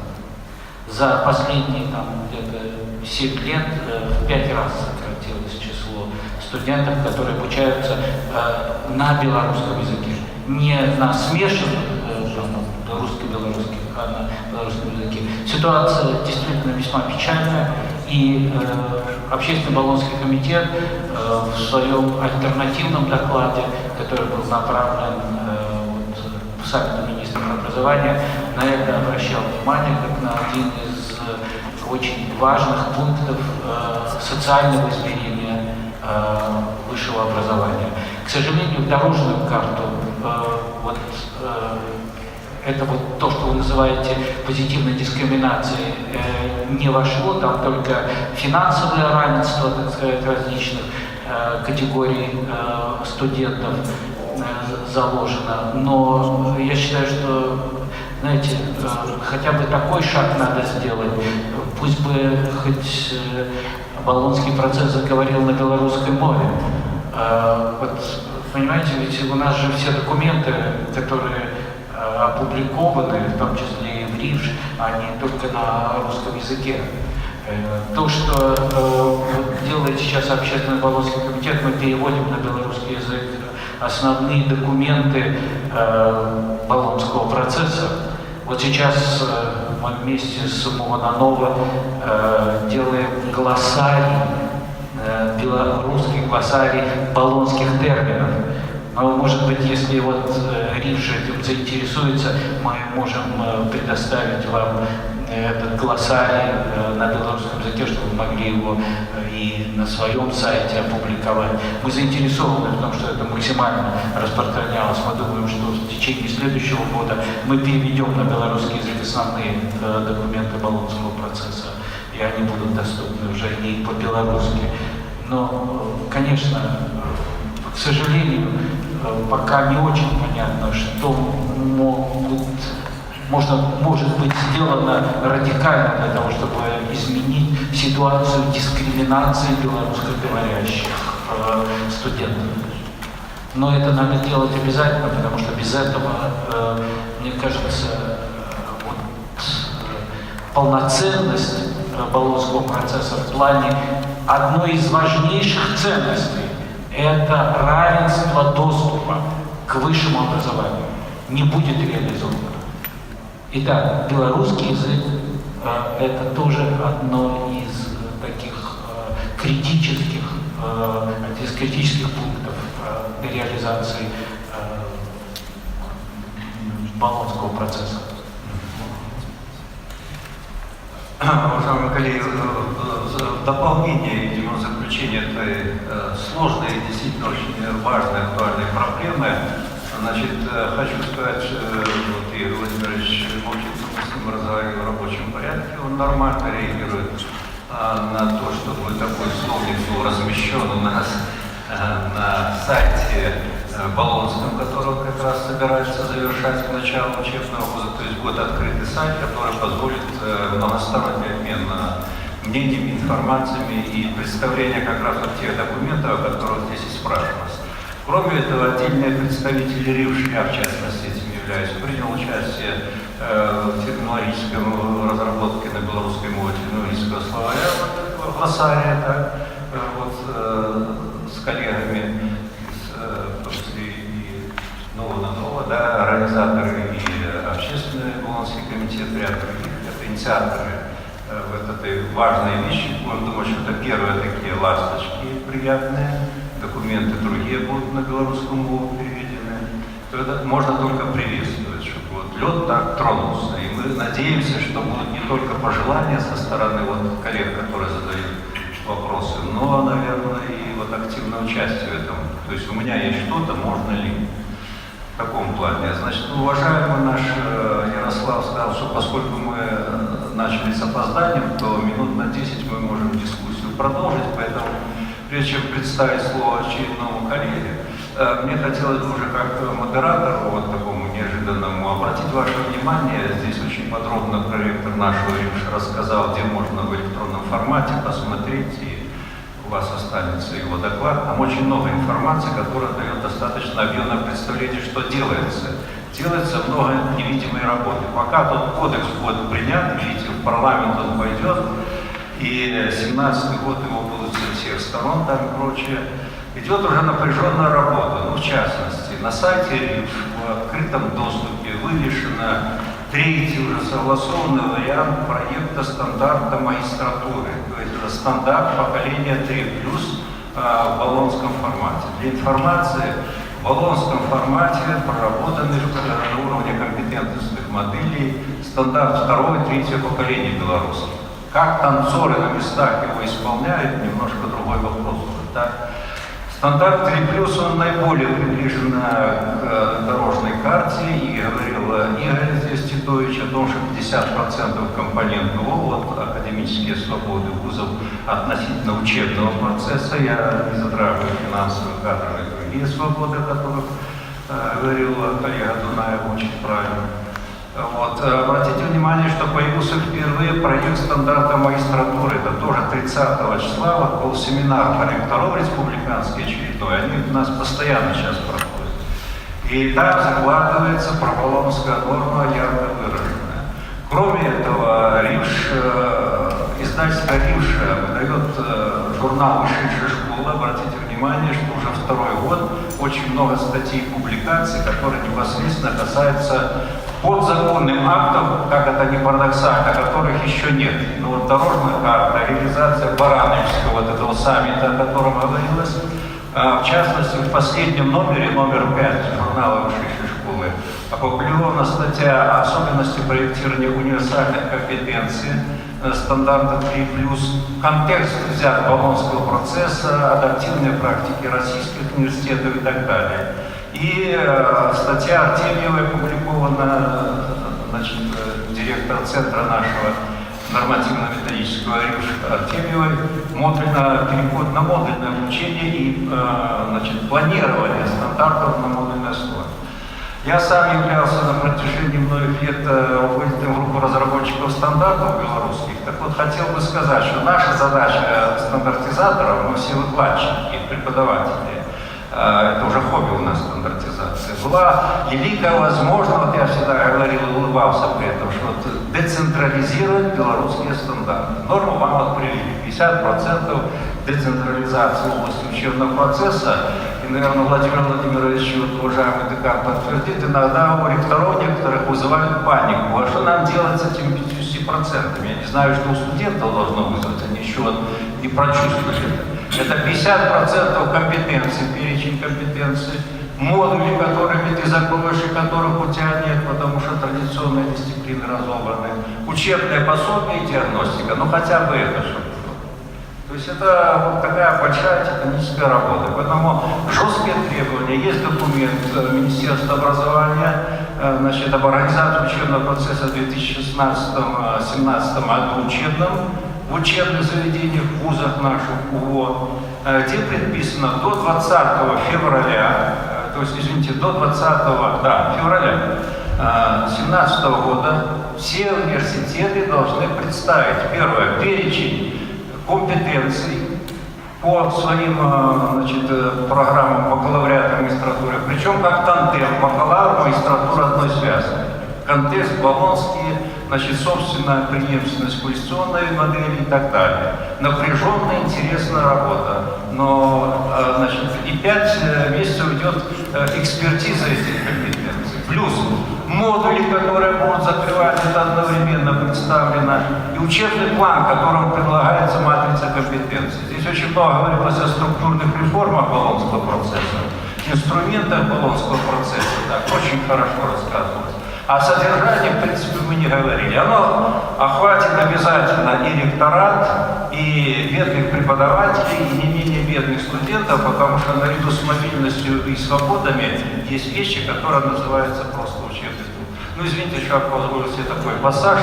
За последние где-то 7 лет в 5 раз сократилось число студентов, которые обучаются на белорусском языке. Не на смешанных русско-белорусских, а на белорусском языке. Ситуация действительно весьма печальная, и Общественный Болонский комитет в своем альтернативном докладе, который был направлен в саммиту министров образования, на это обращал внимание как на один из очень важных пунктов социального измерения высшего образования. К сожалению, в дорожную карту это вот то, что вы называете позитивной дискриминацией, не вошло, там только финансовое равенство, так сказать, различных категорий студентов заложено. Но я считаю, что, знаете, хотя бы такой шаг надо сделать. Пусть бы хоть Болонский процесс заговорил на белорусской мове. Вот, понимаете, ведь у нас же все документы, которые опубликованы, в том числе и в РИФ, они только на русском языке. То, что делает сейчас Общественный Болонский комитет, мы переводим на белорусский язык основные документы Болонского процесса. Вот сейчас мы вместе с Мувананова делаем глоссарий, белорусский глоссарий болонских терминов. Но, может быть, если вот РИФ этим заинтересуется, мы можем предоставить вам этот глоссарий на белорусском языке, чтобы вы могли его и на своем сайте опубликовать. Мы заинтересованы в том, что это максимально распространялось. Мы думаем, что в течение следующего года мы переведем на белорусский язык основные документы Болонского процесса, и они будут доступны уже и по-белорусски. Но, конечно, к сожалению, пока не очень понятно, что может быть сделано радикально для того, чтобы изменить ситуацию дискриминации белорусскоговорящих студентов. Но это надо делать обязательно, потому что без этого, мне кажется, полноценность Болонского процесса в плане одной из важнейших ценностей — это равенство доступа к высшему образованию не будет реализовано. Итак, белорусский язык — это тоже одно из таких критических пунктов реализации Болонского процесса. Уважаемые коллеги, в дополнение, видимо, в заключение этой сложной и действительно очень важной, актуальной проблемы, значит, хочу сказать, вот Игорь Владимирович Мовчинцев, мы с ним разговаривали в рабочем порядке, он нормально реагирует на то, чтобы такой словник был размещен у нас на сайте Болонском, который как раз собирает завершать к началу учебного года. То есть будет открытый сайт, который позволит многосторонний обмен мнениями, информациями и представление как раз вот тех документов, о которых здесь и спрашивалось. Кроме этого, отдельные представители РИВШ, я в частности этим являюсь, принял участие в технологической разработке на белорусской мове технологического словаря, глоссария, с коллегами, в том числе и Нового, организаторы и общественный Болонский комитет, ряд других, это инициаторы в этой важной вещи. Можно думать, что это первые такие ласточки приятные, документы другие будут на белорусском мову переведены. Это можно только приветствовать, чтобы вот лед так тронулся. И мы надеемся, что будут не только пожелания со стороны коллег, которые задают вопросы, но, наверное, и активное участие в этом. То есть у меня есть что-то, можно ли? В таком плане. Значит, уважаемый наш Ярослав сказал, что поскольку мы начали с опозданием, то минут на 10 мы можем дискуссию продолжить, поэтому прежде чем представить слово очередному коллеге, мне хотелось бы уже как модератору такому неожиданному обратить ваше внимание. Здесь очень подробно проректор нашего РИВШ рассказал, где можно в электронном формате посмотреть, и у вас останется его доклад. Там очень много информации, которая дает достаточно объемное представление, что делается. Делается много невидимой работы. Пока тот кодекс будет принят, видите, в парламент он пойдет, и 17-й год его будут со всех сторон, там и прочее. Идет уже напряженная работа. В частности, на сайте РИВШ в открытом доступе вывешено третий уже согласованный вариант проекта стандарта магистратуры. То есть это стандарт поколения 3+, в болонском формате. Для информации, в болонском формате проработаны на уровне компетентностных моделей стандарт 2-3 поколения белорусских. Как танцоры на местах его исполняют, немножко другой вопрос. Стандарт 3+, он наиболее приближен к дорожной карте, и говорил Игорь здесь Титович о том, что 50% компонент ГО, академические свободы вузов относительно учебного процесса, я не затрагиваю финансовые, кадровые и другие свободы, о которых говорил коллега Дунаев очень правильно. Обратите внимание, что появился впервые проект стандарта магистратуры. Это тоже 30 числа был семинар по ректоров республиканский очередной. Они у нас постоянно сейчас проходят. И там закладывается проболонская норма ярко выраженная. Кроме этого, издательство РИВШ выдает журнал «Высшая школа». Обратите внимание, что уже второй год очень много статей и публикаций, которые непосредственно касаются подзаконным актам, как это не парадоксально, которых еще нет. Дорожная карта, реализация Барановичского этого саммита, о котором говорилось. В частности, в последнем номере, номер 5 журнала «Высшей школы», опубликована статья «Особенности проектирования универсальных компетенций стандарта 3+». Контекст взят болонского процесса, адаптивные практики российских университетов и так далее. И статья Артемьевой опубликована, директор центра нашего нормативно-методического РИВШ Артемьевой, переход на модульное обучение и планирование стандартов на модульной основе. Я сам являлся на протяжении многих лет руководителем группы разработчиков стандартов белорусских. Так вот, хотел бы сказать, что наша задача стандартизаторов, мы все выкладчики, преподаватели, это уже хобби у нас стандартизация, была великая возможность, я всегда говорил и улыбался при этом, что децентрализировать белорусские стандарты. Норму вам открыли 50% децентрализации в области учебного процесса. И, наверное, Владимир Владимирович, уважаемый декан, подтвердит, иногда у ректоров некоторых вызывают панику. А что нам делать с этими 50%? Я не знаю, что у студентов должно вызвать, они еще не прочувствовали это. Это 50% компетенций, перечень компетенций, модули, которыми ты закроешь и которых у тебя нет, потому что традиционные дисциплины разобраны, учебное пособие и диагностика, хотя бы это что-то. То есть это такая большая титаническая работа. Поэтому жесткие требования. Есть документ Министерства образования об организации учебного процесса в 2016-2017 году в учебных заведениях, в вузах наших УВО, где предписано до 20 февраля то есть, извините, до 20 февраля 2017 года все университеты должны представить, первое, перечень компетенций по своим программам бакалавриата и магистратуры, причем как тандем, бакалавр, магистратура одной связки. Контекст, болонские, собственная преемственность квалификационной модели и так далее. Напряженная, интересная работа. Но, и 5 месяцев идет экспертиза этих компетенций. Плюс модули, которые будут закрывать, это одновременно представлено, и учебный план, которым предлагается матрица компетенций. Здесь очень много говорилось о структурных реформах Болонского процесса, инструментах Болонского процесса, так, очень хорошо рассказывалось. О содержании, в принципе, мы не говорили. Оно охватит обязательно и ректорат, и бедных преподавателей, и не менее бедных студентов, потому что наряду с мобильностью и свободами есть вещи, которые называются просто учебный труд. Ну, извините, что я позволил себе такой пассаж.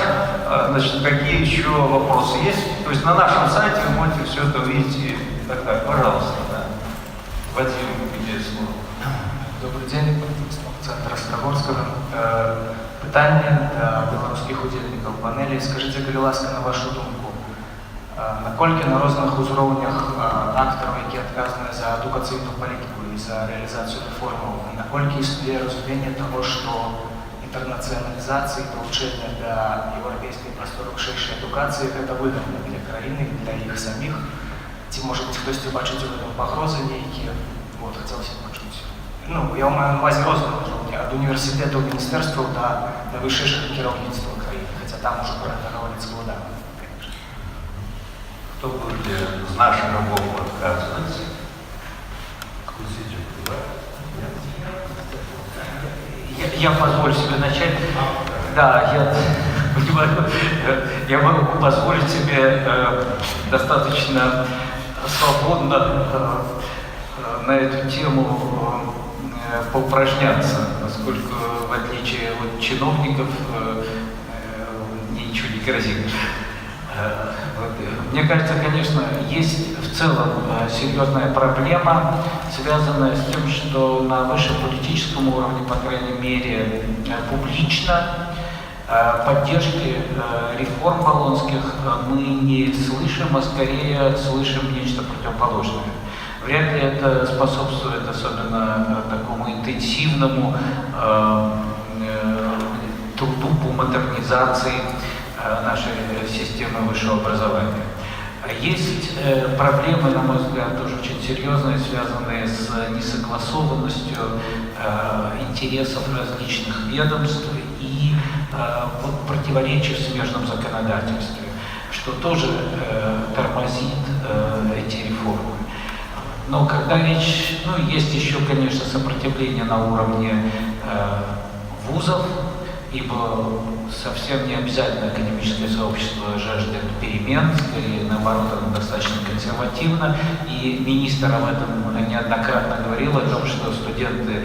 Какие еще вопросы есть? То есть на нашем сайте вы можете все это увидеть и так далее. Пожалуйста, да. Вадим, где слово. Добрый день, центр Острогорского. Питання до білоруських удільників панелі. Скажіть, будь ласка, на вашу думку, наколькі на різних узровнях акторів, які відповідають за едукаційну політику і за реалізацію реформів, наколькі існує розуміння того, що інтернаціоналізація і долучення до європейської простору ширшої едукації – це вигідно для країни, для їх самих. Ці, може бути, хтось бачить у цьому погрози ніякі. От, хотілося б почути. Ну, я маю на увазі розгляд від університету, міністерства до вищого керівництва країни, хоча там уже про це говорить складно. Кто будет с нашего боку отказываться? Я позволю себе начать. Да, я могу позволить себе достаточно свободно на эту тему поупражняться, поскольку в отличие от чиновников мне ничего не грозит. Мне кажется, конечно, есть в целом серьезная проблема, связанная с тем, что на высшем политическом уровне, по крайней мере, публично, поддержки реформ болонских мы не слышим, а скорее слышим нечто противоположное. Вряд ли это способствует особенно такому интенсивному труду по модернизации нашей системы высшего образования. Есть проблемы, на мой взгляд, тоже очень серьезные, связанные с несогласованностью интересов различных ведомств и противоречий в смежном законодательстве, что тоже тормозит эти реформы. Но когда речь, есть еще, конечно, сопротивление на уровне вузов, ибо совсем не обязательно академическое сообщество жаждет перемен, скорее наоборот, оно достаточно консервативно, и министр об этом неоднократно говорил, о том, что студенты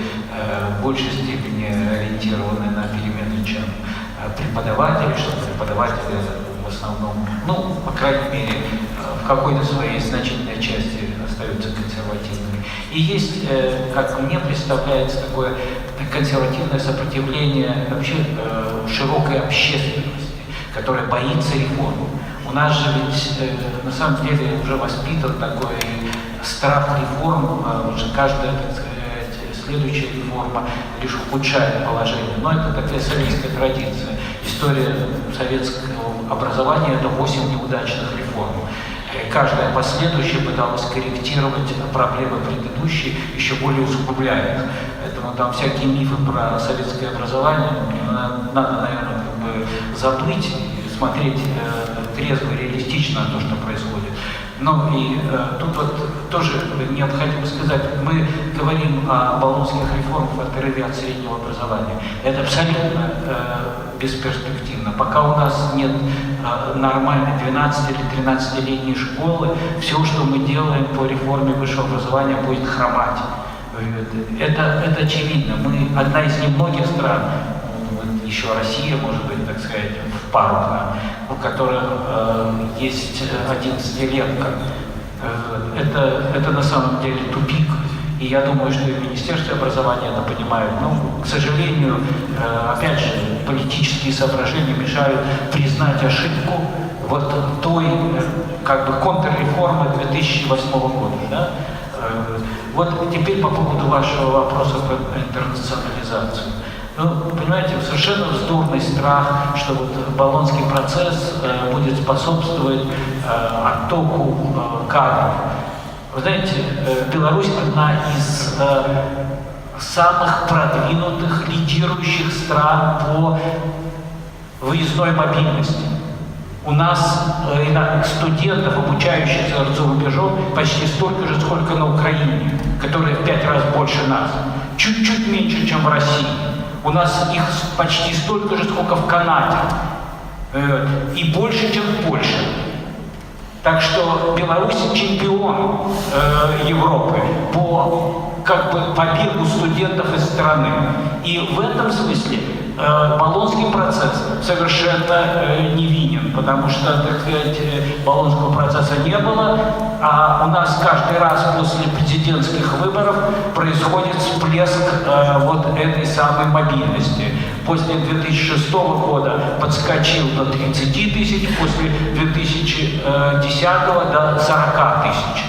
в большей степени ориентированы на перемены, чем преподаватели, что преподаватели в основном, по крайней мере, в какой-то своей значительной части остаются консервативными. И есть, как мне представляется, такое консервативное сопротивление вообще широкой общественности, которая боится реформ. У нас же ведь на самом деле уже воспитан такой страх реформ, уже каждая, следующая реформа лишь ухудшает положение. Но это такая советская традиция. История советского образования – это 8 неудачных реформ. Каждая последующая пыталась корректировать проблемы предыдущей, еще более усугубляя их. Поэтому там всякие мифы про советское образование надо, наверное, забыть и смотреть трезво и реалистично на то, что происходит. Ну и тут вот тоже необходимо сказать, мы говорим о болонских реформах в отрыве от среднего образования. Это абсолютно бесперспективно. Пока у нас нет нормальной 12- или 13-летней школы, все, что мы делаем по реформе высшего образования, будет хромать. Это очевидно. Мы одна из немногих стран, еще Россия, может быть, так сказать, в пару, у которых есть 11-летка. Это на самом деле тупик. И И я думаю, что и Министерство образования это понимает. Но, к сожалению, опять же, политические соображения мешают признать ошибку вот той как бы контрреформы 2008 года. Да? Вот теперь по поводу вашего вопроса про интернационализацию. Ну, понимаете, совершенно вздорный страх, что вот Болонский процесс будет способствовать оттоку кадров. Вы знаете, Беларусь одна из самых продвинутых, лидирующих стран по выездной мобильности. У нас студентов, обучающихся за рубежом, почти столько же, сколько на Украине, которые в 5 раз больше нас. Чуть-чуть меньше, чем в России. У нас их почти столько же, сколько в Канаде. И больше, чем в Польше. Так что Беларусь чемпион Европы по побегу студентов из страны. И в этом смысле Болонский процесс совершенно невинен, потому что, так сказать, Болонского процесса не было, а у нас каждый раз после президентских выборов происходит всплеск вот этой самой мобильности. После 2006 года подскочил до 30 тысяч, после 2010 до 40 тысяч.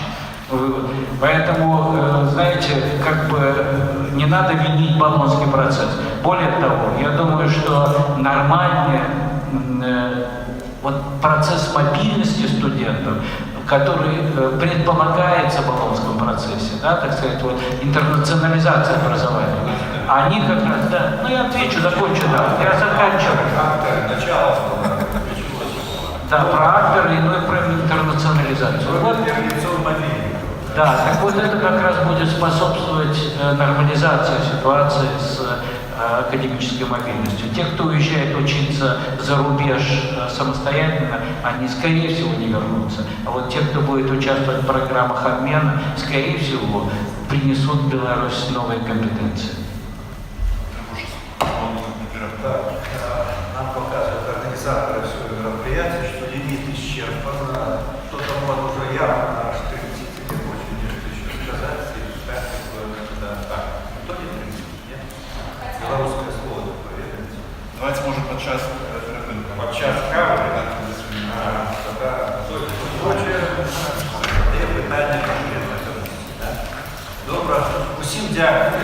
Поэтому, знаете, как бы не надо винить Болонский процесс. Более того, я думаю, что нормальный вот процесс мобильности студентов, который предполагается в Болонском процессе, да, так сказать, вот интернационализация образования, они как раз, да, ну я отвечу, закончу, да, я заканчиваю. Начало. Да, про акторы, ну и про интернационализацию. Вот, да, так вот это как раз будет способствовать нормализации ситуации с академической мобильностью. Те, кто уезжает учиться за рубеж самостоятельно, они, скорее всего, не вернутся. А вот те, кто будет участвовать в программах обмена, скорее всего, принесут в Беларусь новые компетенции. Нам показывают организаторы всего мероприятия, что лимит исчерпан. Кто-то может уже явно наш 30 или очень что еще сказать, и ждать какое-то так. Кто не 30, нет? Белорусское слово такое, верите? Давайте, может, под час Подчас кави, тогда хоче є питання конкретно. Добре, усім дякую.